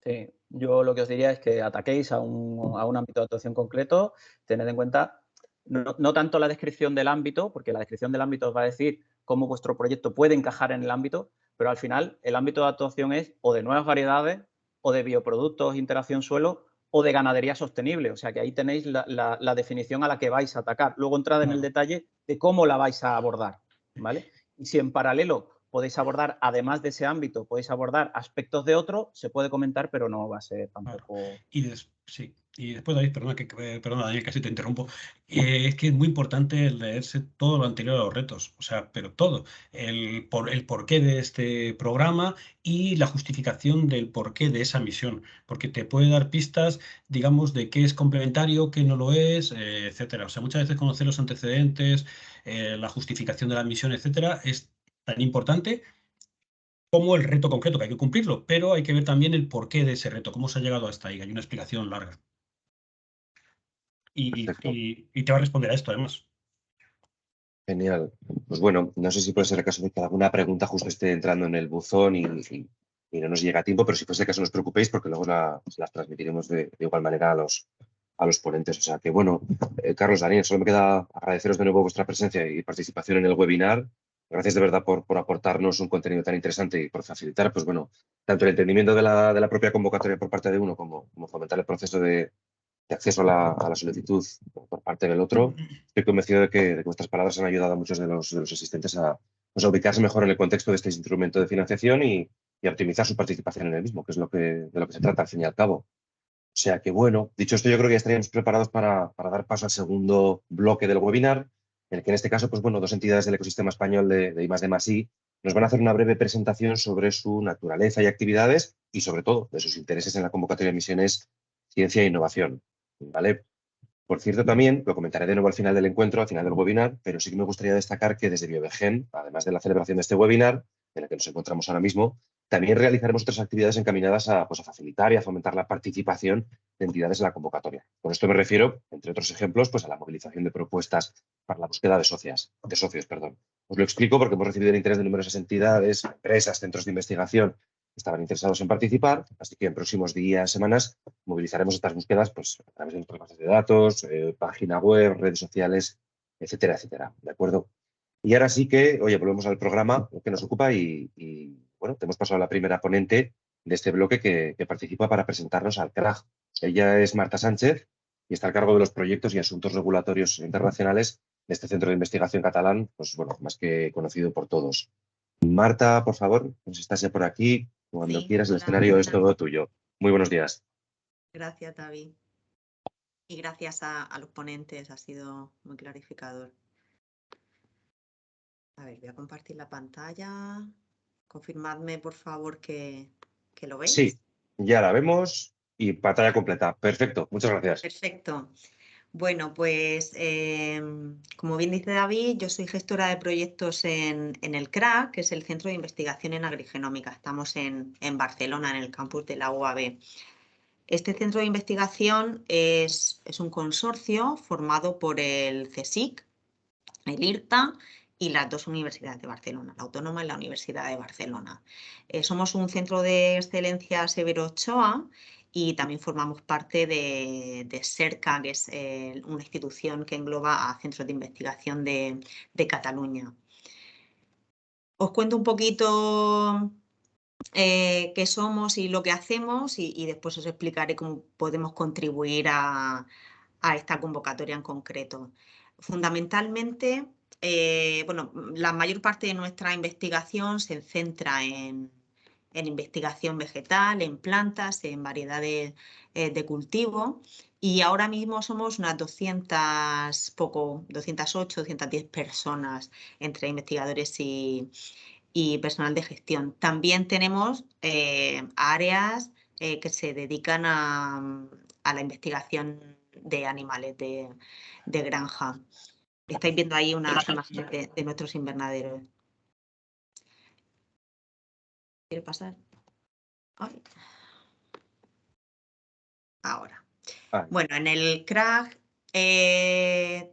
Sí, yo lo que os diría es que ataquéis a un ámbito de actuación concreto, tened en cuenta no tanto la descripción del ámbito, porque la descripción del ámbito os va a decir cómo vuestro proyecto puede encajar en el ámbito, pero al final el ámbito de actuación es o de nuevas variedades, o de bioproductos, interacción suelo, o de ganadería sostenible. O sea que ahí tenéis la definición a la que vais a atacar. Luego entrad en el detalle de cómo la vais a abordar, ¿vale? Y si en paralelo podéis abordar, además de ese ámbito, podéis abordar aspectos de otro, se puede comentar, pero no va a ser tampoco... Sí. Y después, David, perdona, Daniel, casi te interrumpo. Es que es muy importante leerse todo lo anterior a los retos, o sea, pero todo. El porqué de este programa y la justificación del porqué de esa misión, porque te puede dar pistas, digamos, de qué es complementario, qué no lo es, etcétera. O sea, muchas veces conocer los antecedentes, la justificación de la misión, etcétera, es tan importante como el reto concreto, que hay que cumplirlo, pero hay que ver también el porqué de ese reto, cómo se ha llegado hasta ahí. Hay una explicación larga. Perfecto. Y te va a responder a esto, además. Genial. Pues bueno, no sé si puede ser el caso de que alguna pregunta justo esté entrando en el buzón y no nos llega a tiempo, pero si fuese el caso no os preocupéis porque luego las transmitiremos de igual manera a los ponentes. O sea que bueno, Carlos, Daniel, solo me queda agradeceros de nuevo vuestra presencia y participación en el webinar Gracias de verdad por aportarnos un contenido tan interesante y por facilitar, pues bueno, tanto el entendimiento de la propia convocatoria por parte de uno como fomentar el proceso de acceso a la solicitud por parte del otro. Estoy convencido de que vuestras palabras han ayudado a muchos de los asistentes pues, a ubicarse mejor en el contexto de este instrumento de financiación y a optimizar su participación en el mismo, que es de lo que se trata al fin y al cabo. O sea que bueno, dicho esto, yo creo que ya estaríamos preparados para dar paso al segundo bloque del webinar, en el que en este caso, pues bueno, dos entidades del ecosistema español de I+D+I nos van a hacer una breve presentación sobre su naturaleza y actividades y sobre todo de sus intereses en la convocatoria de misiones Ciencia e Innovación. ¿Vale? Por cierto, también, lo comentaré de nuevo al final del encuentro, al final del webinar, pero sí que me gustaría destacar que desde BioVegen, además de la celebración de este webinar, en el que nos encontramos ahora mismo, también realizaremos otras actividades encaminadas pues, a facilitar y a fomentar la participación de entidades en la convocatoria. Con esto me refiero, entre otros ejemplos, pues, a la movilización de propuestas para la búsqueda de socios. Os lo explico porque hemos recibido el interés de numerosas entidades, empresas, centros de investigación que estaban interesados en participar, así que en próximos días, semanas, movilizaremos estas búsquedas pues, a través de nuestras bases de datos, página web, redes sociales, etcétera, etcétera. ¿De acuerdo? Y ahora sí que, oye, volvemos al programa que nos ocupa y bueno, te hemos pasado a la primera ponente de este bloque que participa para presentarnos al CRAG. Ella es Marta Sánchez y está a cargo de los proyectos y asuntos regulatorios internacionales de este centro de investigación catalán, pues bueno, más que conocido por todos. Marta, por favor, si estás ya por aquí, cuando Sí, quieras, el hola, escenario es buenas. todo tuyo. Muy buenos días. Gracias, David. Y gracias a los ponentes, ha sido muy clarificador. A ver, voy a compartir la pantalla. Confirmadme, por favor, que lo veis. Sí, ya la vemos y pantalla completa. Perfecto, muchas gracias. Perfecto. Bueno, pues como bien dice David, yo soy gestora de proyectos en el CRAG, que es el Centro de Investigación en Agrigenómica. Estamos en Barcelona, en el campus de la UAB. Este centro de investigación es un consorcio formado por el CSIC, el IRTA y las dos universidades de Barcelona, la Autónoma y la Universidad de Barcelona. Somos un centro de excelencia Severo Ochoa y también formamos parte de SERCA, que es una institución que engloba a centros de investigación de Cataluña. Os cuento un poquito qué somos y lo que hacemos y después os explicaré cómo podemos contribuir a esta convocatoria en concreto. Fundamentalmente, bueno, la mayor parte de nuestra investigación se centra en investigación vegetal, en plantas, en variedades de cultivo y ahora mismo somos unas 208, 210 personas entre investigadores y personal de gestión. También tenemos áreas que se dedican a la investigación de animales de granja. Estáis viendo ahí unas imágenes de nuestros invernaderos. ¿Quiere pasar? Ay. Ahora. Bueno, en el CRAG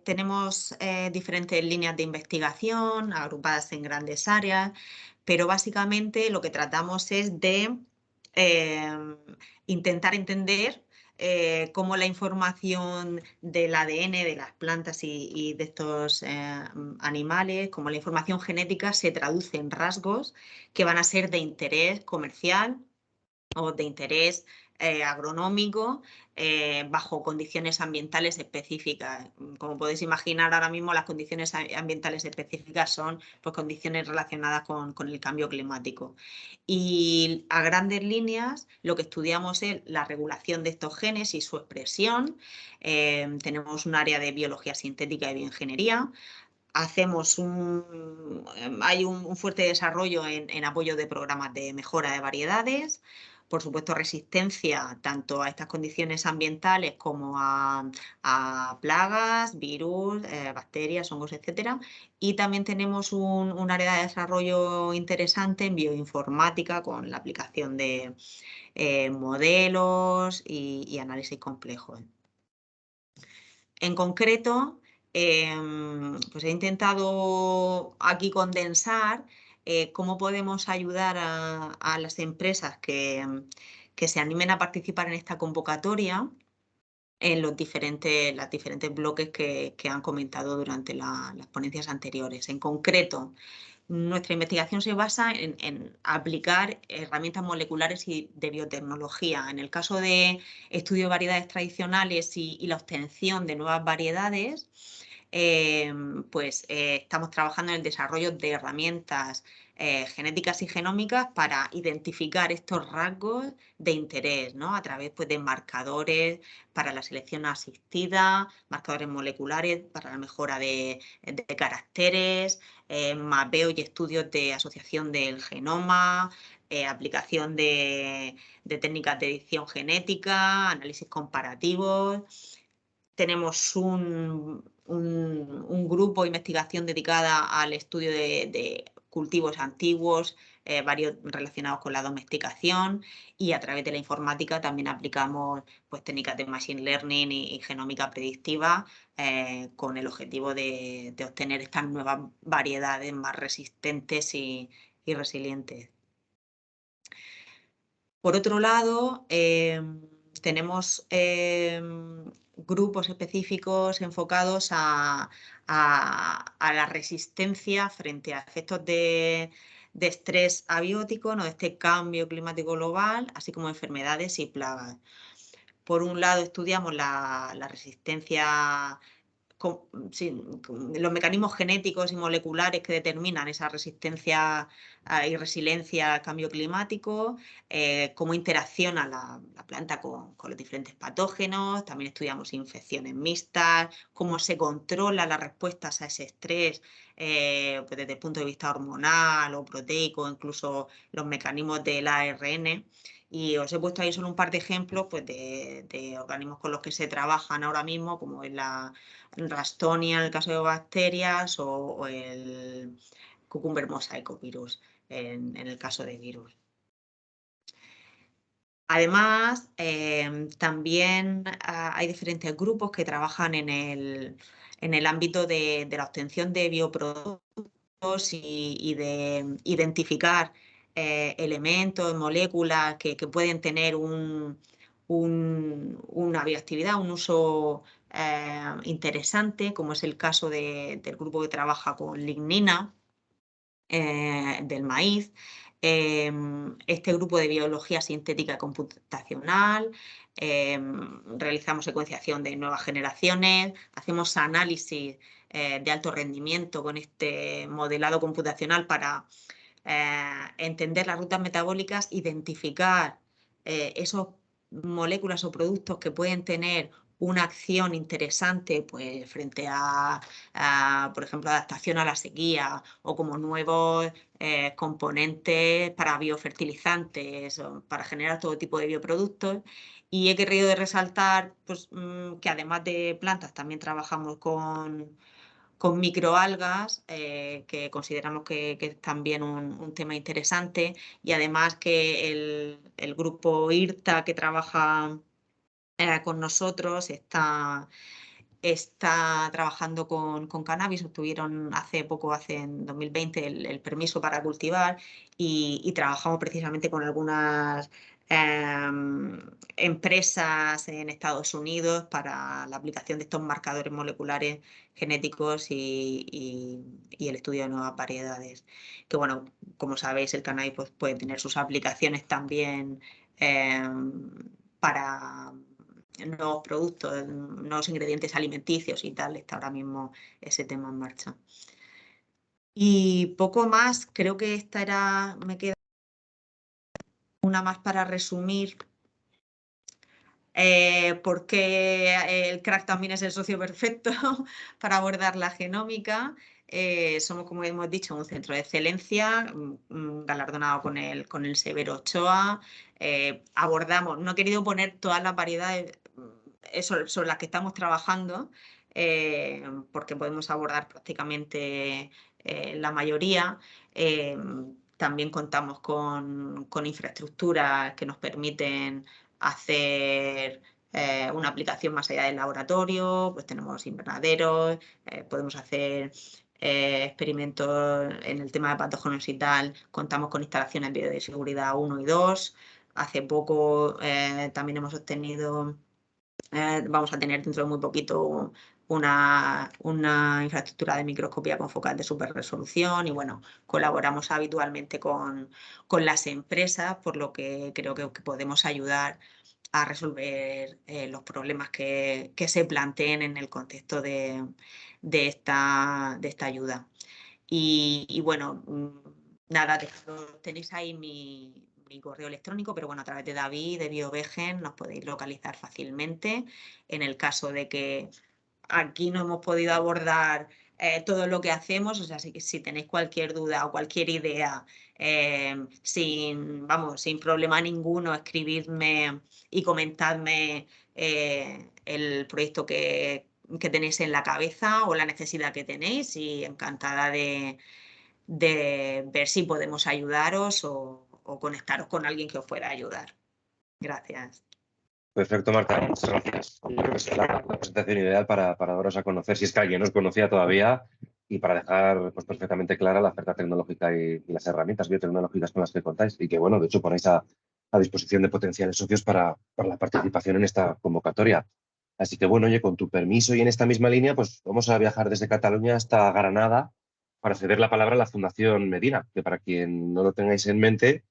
tenemos diferentes líneas de investigación agrupadas en grandes áreas, pero básicamente lo que tratamos es de intentar entender cómo la información del ADN de las plantas y de estos animales, cómo la información genética se traduce en rasgos que van a ser de interés comercial o de interés agronómico bajo condiciones ambientales específicas. Como podéis imaginar, ahora mismo las condiciones ambientales específicas son pues, condiciones relacionadas con el cambio climático. Y a grandes líneas lo que estudiamos es la regulación de estos genes y su expresión. Tenemos un área de biología sintética y bioingeniería. Hay un fuerte desarrollo en apoyo de programas de mejora de variedades, por supuesto resistencia tanto a estas condiciones ambientales como a plagas, virus, bacterias, hongos, etc. Y también tenemos un área de desarrollo interesante en bioinformática con la aplicación de modelos y análisis complejos. En concreto, pues he intentado aquí condensar cómo podemos ayudar a las empresas que se animen a participar en esta convocatoria en las diferentes bloques que han comentado durante las ponencias anteriores. En concreto, nuestra investigación se basa en aplicar herramientas moleculares y de biotecnología. En el caso de estudio de variedades tradicionales y la obtención de nuevas variedades, estamos trabajando en el desarrollo de herramientas genéticas y genómicas para identificar estos rasgos de interés, ¿no? A través de marcadores para la selección asistida, marcadores moleculares para la mejora de caracteres, mapeo y estudios de asociación del genoma, aplicación de técnicas de edición genética, análisis comparativos. Tenemos un grupo de investigación dedicada al estudio de cultivos antiguos, varios relacionados con la domesticación, y a través de la informática también aplicamos técnicas de machine learning y genómica predictiva con el objetivo de obtener estas nuevas variedades más resistentes y resilientes. Por otro lado, tenemos grupos específicos enfocados a la resistencia frente a efectos de estrés abiótico, ¿no? De este cambio climático global, así como enfermedades y plagas. Por un lado, estudiamos la resistencia, los mecanismos genéticos y moleculares que determinan esa resistencia y resiliencia al cambio climático, cómo interacciona la planta con los diferentes patógenos. También estudiamos infecciones mixtas, cómo se controla las respuestas a ese estrés desde el punto de vista hormonal o proteico, incluso los mecanismos del ARN. Y os he puesto ahí solo un par de ejemplos de organismos con los que se trabajan ahora mismo, como es la Ralstonia en el caso de bacterias o el Cucumber mosaicovirus en el caso de virus. Además, también hay diferentes grupos que trabajan en el ámbito de la obtención de bioproductos y de identificar elementos, moléculas que pueden tener una bioactividad, un uso interesante, como es el caso del grupo que trabaja con lignina del maíz. Este grupo de biología sintética computacional, realizamos secuenciación de nuevas generaciones, hacemos análisis de alto rendimiento con este modelado computacional para entender las rutas metabólicas, identificar esas moléculas o productos que pueden tener una acción interesante frente por ejemplo, adaptación a la sequía o como nuevos componentes para biofertilizantes o para generar todo tipo de bioproductos. Y he querido resaltar que además de plantas también trabajamos con microalgas, que consideramos que es también un tema interesante, y además que el grupo IRTA que trabaja con nosotros está trabajando con cannabis. Obtuvieron hace poco, en 2020, el permiso para cultivar y trabajamos precisamente con algunas empresas en Estados Unidos para la aplicación de estos marcadores moleculares genéticos y el estudio de nuevas variedades. Que bueno, como sabéis, el cannabis puede tener sus aplicaciones también para nuevos productos, nuevos ingredientes alimenticios y tal. Está ahora mismo ese tema en marcha. Y poco más, creo que me queda una más para resumir. Porque el CRAC también es el socio perfecto para abordar la genómica. Somos, como hemos dicho, un centro de excelencia galardonado con el Severo Ochoa. Abordamos, no he querido poner todas las variedades sobre las que estamos trabajando, porque podemos abordar prácticamente la mayoría. También contamos con infraestructuras que nos permiten hacer una aplicación más allá del laboratorio. Pues tenemos invernaderos, podemos hacer experimentos en el tema de patógenos y tal. Contamos con instalaciones de bioseguridad 1 y 2. Hace poco también hemos obtenido vamos a tener dentro de muy poquito una infraestructura de microscopía con focas de super resolución y bueno, colaboramos habitualmente con las empresas, por lo que creo que podemos ayudar a resolver los problemas que se planteen en el contexto de esta ayuda. Y bueno, nada, tenéis ahí mi correo electrónico, pero bueno, a través de David, de BioVegen, nos podéis localizar fácilmente. En el caso de que aquí no hemos podido abordar todo lo que hacemos, o sea, si tenéis cualquier duda o cualquier idea, sin problema ninguno, escribidme y comentadme el proyecto que tenéis en la cabeza o la necesidad que tenéis y encantada de ver si podemos ayudaros o conectaros con alguien que os pueda ayudar. Gracias. Perfecto, Marta, muchas gracias. Yo creo que es la presentación ideal para daros a conocer, si es que alguien os conocía todavía, y para dejar pues, perfectamente clara la oferta tecnológica y las herramientas biotecnológicas con las que contáis y que, bueno, de hecho ponéis a disposición de potenciales socios para la participación en esta convocatoria. Así que, bueno, oye, con tu permiso y en esta misma línea, pues vamos a viajar desde Cataluña hasta Granada para ceder la palabra a la Fundación Medina, que para quien no lo tengáis en mente,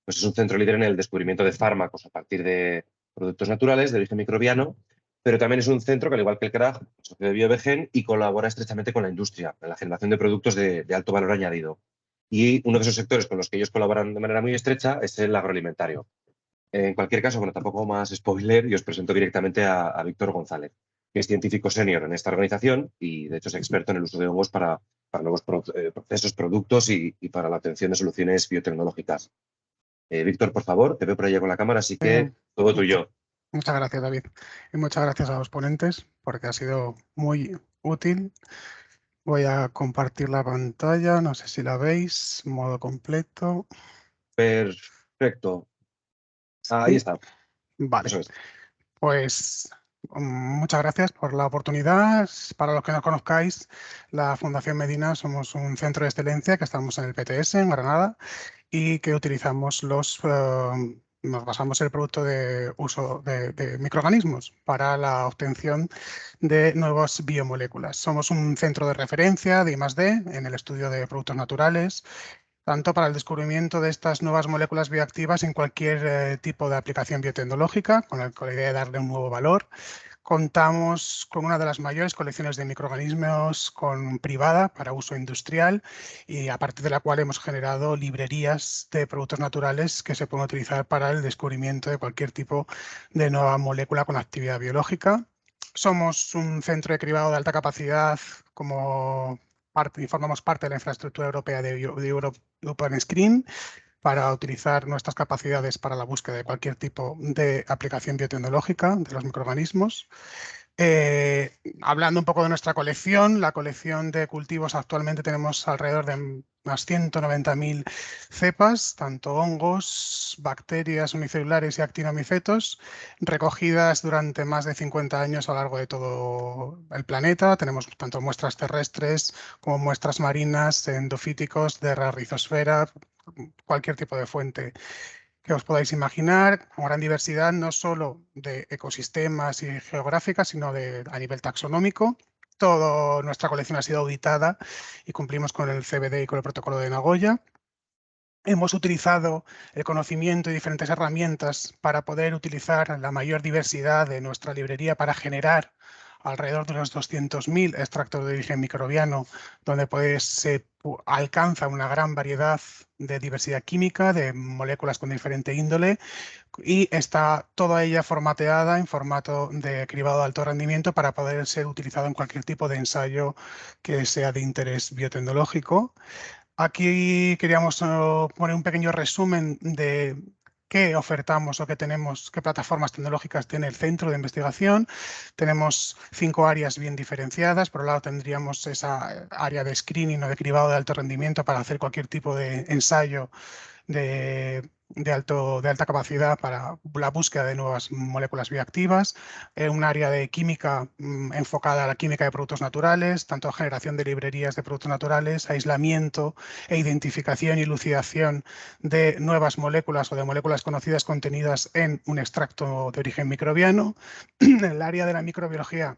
pues es un centro líder en el descubrimiento de fármacos a partir de productos naturales de origen microbiano, pero también es un centro que, al igual que el CRAG, es socio de BioVegen y colabora estrechamente con la industria en la generación de productos de alto valor añadido. Y uno de esos sectores con los que ellos colaboran de manera muy estrecha es el agroalimentario. En cualquier caso, bueno, tampoco más spoiler, y os presento directamente a Víctor González, que es científico senior en esta organización y, de hecho, es experto en el uso de hongos para nuevos procesos, productos y para la obtención de soluciones biotecnológicas. Víctor, por favor, te veo por allá con la cámara, así que todo tuyo. Muchas gracias, David. Y muchas gracias a los ponentes porque ha sido muy útil. Voy a compartir la pantalla, no sé si la veis, modo completo. Perfecto. Ahí está. Vale. Eso es. Pues muchas gracias por la oportunidad. Para los que no conozcáis, la Fundación Medina somos un centro de excelencia que estamos en el PTS, en Granada, y que utilizamos nos basamos en el producto de uso de microorganismos para la obtención de nuevas biomoléculas. Somos un centro de referencia de I+D en el estudio de productos naturales, tanto para el descubrimiento de estas nuevas moléculas bioactivas en cualquier tipo de aplicación biotecnológica, con la idea de darle un nuevo valor. Contamos con una de las mayores colecciones de microorganismos privada para uso industrial y a partir de la cual hemos generado librerías de productos naturales que se pueden utilizar para el descubrimiento de cualquier tipo de nueva molécula con actividad biológica. Somos un centro de cribado de alta capacidad y formamos parte de la infraestructura europea de Europe Open Screen para utilizar nuestras capacidades para la búsqueda de cualquier tipo de aplicación biotecnológica de los microorganismos. Hablando un poco de nuestra colección, la colección de cultivos actualmente tenemos alrededor de unas 190.000 cepas, tanto hongos, bacterias unicelulares y actinomicetos, recogidas durante más de 50 años a lo largo de todo el planeta. Tenemos tanto muestras terrestres como muestras marinas, endofíticos, de la rizosfera, cualquier tipo de fuente que os podáis imaginar, con gran diversidad no solo de ecosistemas y geográficas, sino a nivel taxonómico. Toda nuestra colección ha sido auditada y cumplimos con el CBD y con el protocolo de Nagoya. Hemos utilizado el conocimiento y diferentes herramientas para poder utilizar la mayor diversidad de nuestra librería para generar alrededor de unos 200.000 extractos de origen microbiano, donde se alcanza una gran variedad de diversidad química, de moléculas con diferente índole, y está toda ella formateada en formato de cribado de alto rendimiento para poder ser utilizado en cualquier tipo de ensayo que sea de interés biotecnológico. Aquí queríamos poner un pequeño resumen de qué ofertamos o qué tenemos, qué plataformas tecnológicas tiene el centro de investigación. Tenemos 5 áreas bien diferenciadas. Por un lado tendríamos esa área de screening o de cribado de alto rendimiento para hacer cualquier tipo de ensayo de de alta capacidad para la búsqueda de nuevas moléculas bioactivas, un área de química enfocada a la química de productos naturales, tanto generación de librerías de productos naturales, aislamiento e identificación y elucidación de nuevas moléculas o de moléculas conocidas contenidas en un extracto de origen microbiano. En el área de la microbiología,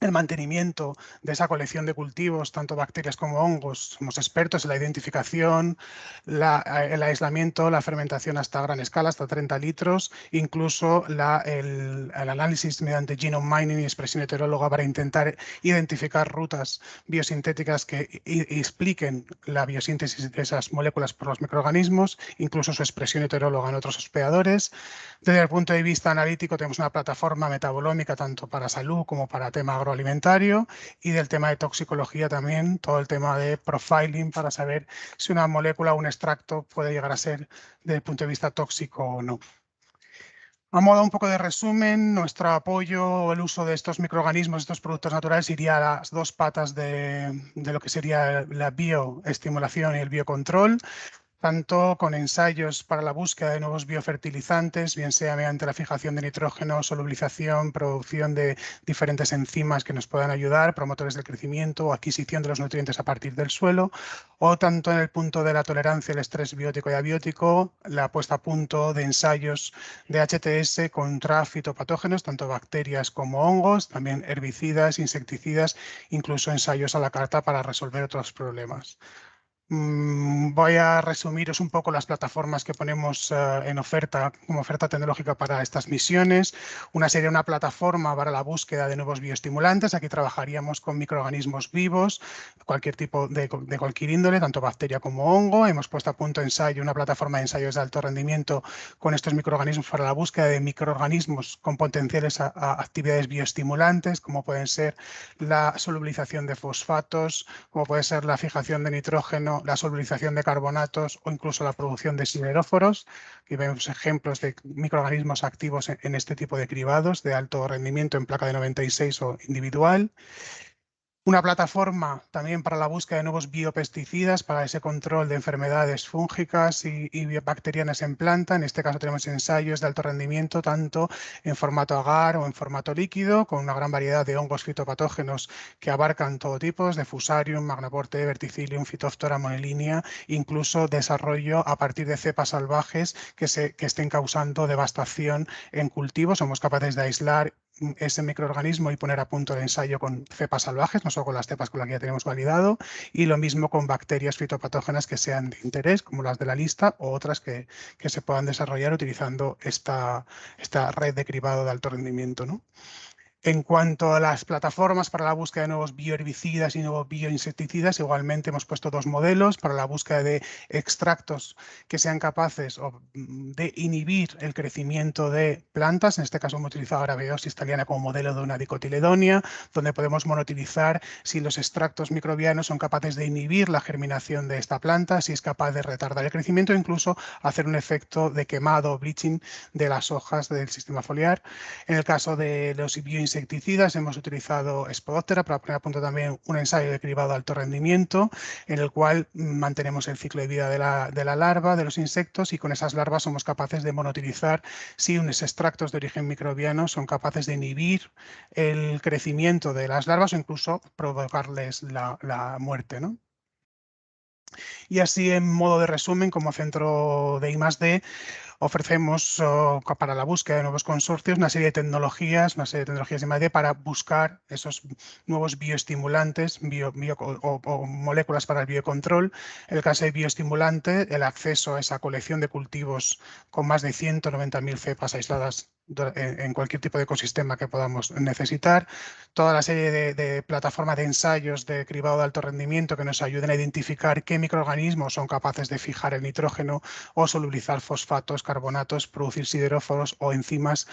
el mantenimiento de esa colección de cultivos, tanto bacterias como hongos. Somos expertos en la identificación, el aislamiento, la fermentación hasta gran escala, hasta 30 litros, incluso el análisis mediante genome mining y expresión heteróloga para intentar identificar rutas biosintéticas que expliquen la biosíntesis de esas moléculas por los microorganismos, incluso su expresión heteróloga en otros hospedadores. Desde el punto de vista analítico tenemos una plataforma metabolómica tanto para salud como para tema agroalimentario, y del tema de toxicología también, todo el tema de profiling para saber si una molécula o un extracto puede llegar a ser desde el punto de vista tóxico o no. A modo un poco de resumen, nuestro apoyo o el uso de estos microorganismos, estos productos naturales, iría a las dos patas de lo que sería la bioestimulación y el biocontrol, tanto con ensayos para la búsqueda de nuevos biofertilizantes, bien sea mediante la fijación de nitrógeno, solubilización, producción de diferentes enzimas que nos puedan ayudar, promotores del crecimiento o adquisición de los nutrientes a partir del suelo, o tanto en el punto de la tolerancia al estrés biótico y abiótico, la puesta a punto de ensayos de HTS contra fitopatógenos, tanto bacterias como hongos, también herbicidas, insecticidas, incluso ensayos a la carta para resolver otros problemas. Voy a resumiros un poco las plataformas que ponemos en oferta, como oferta tecnológica para estas misiones. Una sería una plataforma para la búsqueda de nuevos bioestimulantes. Aquí trabajaríamos con microorganismos vivos, cualquier tipo de cualquier índole, tanto bacteria como hongo. Hemos puesto a punto una plataforma de ensayos de alto rendimiento con estos microorganismos para la búsqueda de microorganismos con potenciales a actividades bioestimulantes, como pueden ser la solubilización de fosfatos, como puede ser la fijación de nitrógeno, la solubilización de carbonatos o incluso la producción de sideróforos. Aquí vemos ejemplos de microorganismos activos en este tipo de cribados de alto rendimiento en placa de 96 o individual. Una plataforma también para la búsqueda de nuevos biopesticidas para ese control de enfermedades fúngicas y bacterianas en planta. En este caso tenemos ensayos de alto rendimiento tanto en formato agar o en formato líquido, con una gran variedad de hongos fitopatógenos que abarcan todo tipo, de Fusarium, Magnaporte, Verticillium, Phytophthora, Monilinia, incluso desarrollo a partir de cepas salvajes que estén causando devastación en cultivos. Somos capaces de aislar ese microorganismo y poner a punto el ensayo con cepas salvajes, no solo con las cepas con las que ya tenemos validado, y lo mismo con bacterias fitopatógenas que sean de interés, como las de la lista, o otras que se puedan desarrollar utilizando esta red de cribado de alto rendimiento, ¿no? En cuanto a las plataformas para la búsqueda de nuevos bioherbicidas y nuevos bioinsecticidas, igualmente hemos puesto dos modelos para la búsqueda de extractos que sean capaces de inhibir el crecimiento de plantas. En este caso hemos utilizado Arabeosis thaliana como modelo de una dicotiledonia, donde podemos monoutilizar si los extractos microbianos son capaces de inhibir la germinación de esta planta, si es capaz de retardar el crecimiento o incluso hacer un efecto de quemado o bleaching de las hojas del sistema foliar. En el caso de los bioinsecticidas, hemos utilizado Spodoptera para poner a punto también un ensayo de cribado de alto rendimiento en el cual mantenemos el ciclo de vida de la larva, de los insectos, y con esas larvas somos capaces de monoutilizar si unos extractos de origen microbiano son capaces de inhibir el crecimiento de las larvas o incluso provocarles la muerte, ¿no? Y así, en modo de resumen, como centro de I+D, ofrecemos para la búsqueda de nuevos consorcios una serie de tecnologías de I+D para buscar esos nuevos bioestimulantes o moléculas para el biocontrol. En el caso de bioestimulante, el acceso a esa colección de cultivos con más de 190.000 cepas aisladas en cualquier tipo de ecosistema que podamos necesitar. Toda la serie de plataformas de ensayos de cribado de alto rendimiento que nos ayuden a identificar qué microorganismos son capaces de fijar el nitrógeno o solubilizar fosfatos, carbonatos, producir sideróforos o enzimas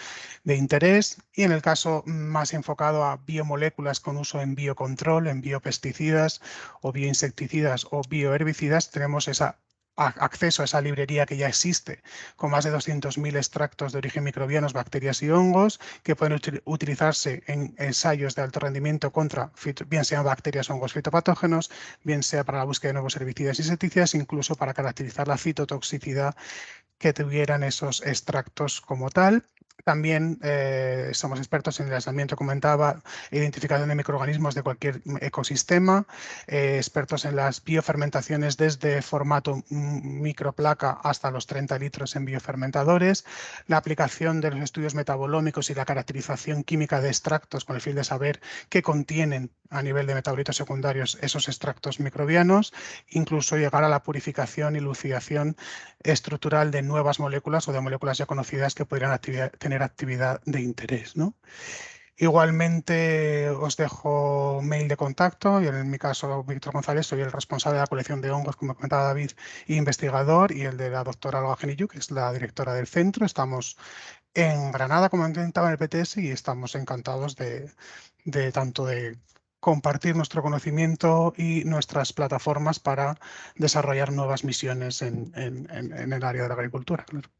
de interés. Y en el caso más enfocado a biomoléculas con uso en biocontrol, en biopesticidas o bioinsecticidas o bioherbicidas, tenemos esa acceso a esa librería que ya existe, con más de 200.000 extractos de origen microbianos, bacterias y hongos, que pueden utilizarse en ensayos de alto rendimiento contra, bien sean bacterias, hongos, fitopatógenos, bien sea para la búsqueda de nuevos herbicidas y insecticidas, incluso para caracterizar la citotoxicidad que tuvieran esos extractos como tal. También somos expertos en el aislamiento, comentaba, identificación de microorganismos de cualquier ecosistema, expertos en las biofermentaciones desde formato microplaca hasta los 30 litros en biofermentadores, la aplicación de los estudios metabolómicos y la caracterización química de extractos con el fin de saber qué contienen a nivel de metabolitos secundarios esos extractos microbianos, incluso llegar a la purificación y lucidación estructural de nuevas moléculas o de moléculas ya conocidas que podrían tener actividad de interés, ¿no? Igualmente os dejo mail de contacto. Yo, en mi caso, Víctor González, soy el responsable de la colección de hongos, como comentaba David, investigador, y el de la doctora Olga Genillo, que es la directora del centro. Estamos en Granada, como comentaba, en el PTS, y estamos encantados de tanto de compartir nuestro conocimiento y nuestras plataformas para desarrollar nuevas misiones en el área de la agricultura. Claro.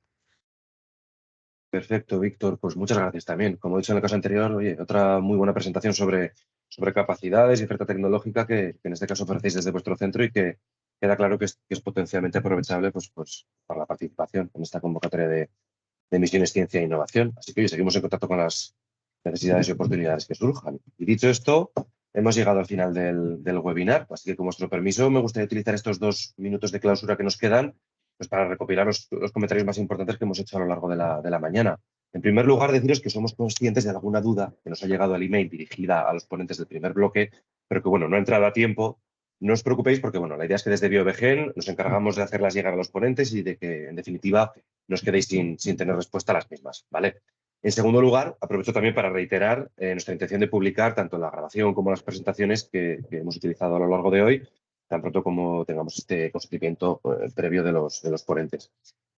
Perfecto, Víctor. Pues muchas gracias también. Como he dicho en el caso anterior, oye, otra muy buena presentación sobre capacidades y oferta tecnológica que en este caso ofrecéis desde vuestro centro y que queda claro que es potencialmente aprovechable pues, para la participación en esta convocatoria de misiones ciencia e innovación. Así que hoy seguimos en contacto con las necesidades y oportunidades que surjan. Y dicho esto, hemos llegado al final del webinar, así que con vuestro permiso me gustaría utilizar estos 2 minutos de clausura que nos quedan pues para recopilar los comentarios más importantes que hemos hecho a lo largo de la mañana. En primer lugar, deciros que somos conscientes de alguna duda que nos ha llegado al email dirigida a los ponentes del primer bloque, pero que bueno, no ha entrado a tiempo. No os preocupéis porque bueno, la idea es que desde BioVegen nos encargamos de hacerlas llegar a los ponentes y de que, en definitiva, no os quedéis sin tener respuesta a las mismas, ¿vale? En segundo lugar, aprovecho también para reiterar nuestra intención de publicar tanto la grabación como las presentaciones que hemos utilizado a lo largo de hoy, tan pronto como tengamos este consentimiento previo de los ponentes.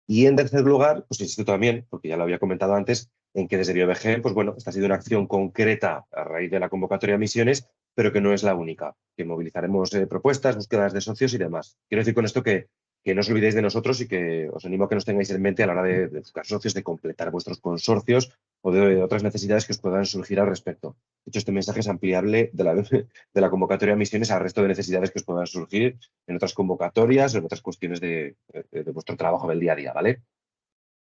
Y en tercer lugar, pues insisto también, porque ya lo había comentado antes, en que desde BioVegen, pues bueno, esta ha sido una acción concreta a raíz de la convocatoria de misiones, pero que no es la única, que movilizaremos propuestas, búsquedas de socios y demás. Quiero decir con esto que no os olvidéis de nosotros y que os animo a que nos tengáis en mente a la hora de buscar socios, de completar vuestros consorcios o de otras necesidades que os puedan surgir al respecto. De hecho, este mensaje es ampliable de la convocatoria de misiones al resto de necesidades que os puedan surgir en otras convocatorias o en otras cuestiones de vuestro trabajo del día a día, ¿vale?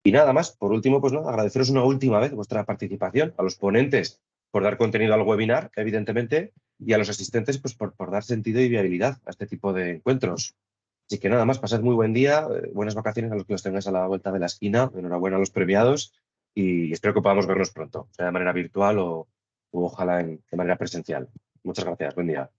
Y nada más, por último, pues no, agradeceros una última vez vuestra participación, a los ponentes por dar contenido al webinar, evidentemente, y a los asistentes pues por dar sentido y viabilidad a este tipo de encuentros. Así que nada más, pasad muy buen día, buenas vacaciones a los que los tengáis a la vuelta de la esquina, enhorabuena a los premiados y espero que podamos vernos pronto, sea de manera virtual o ojalá de manera presencial. Muchas gracias, buen día.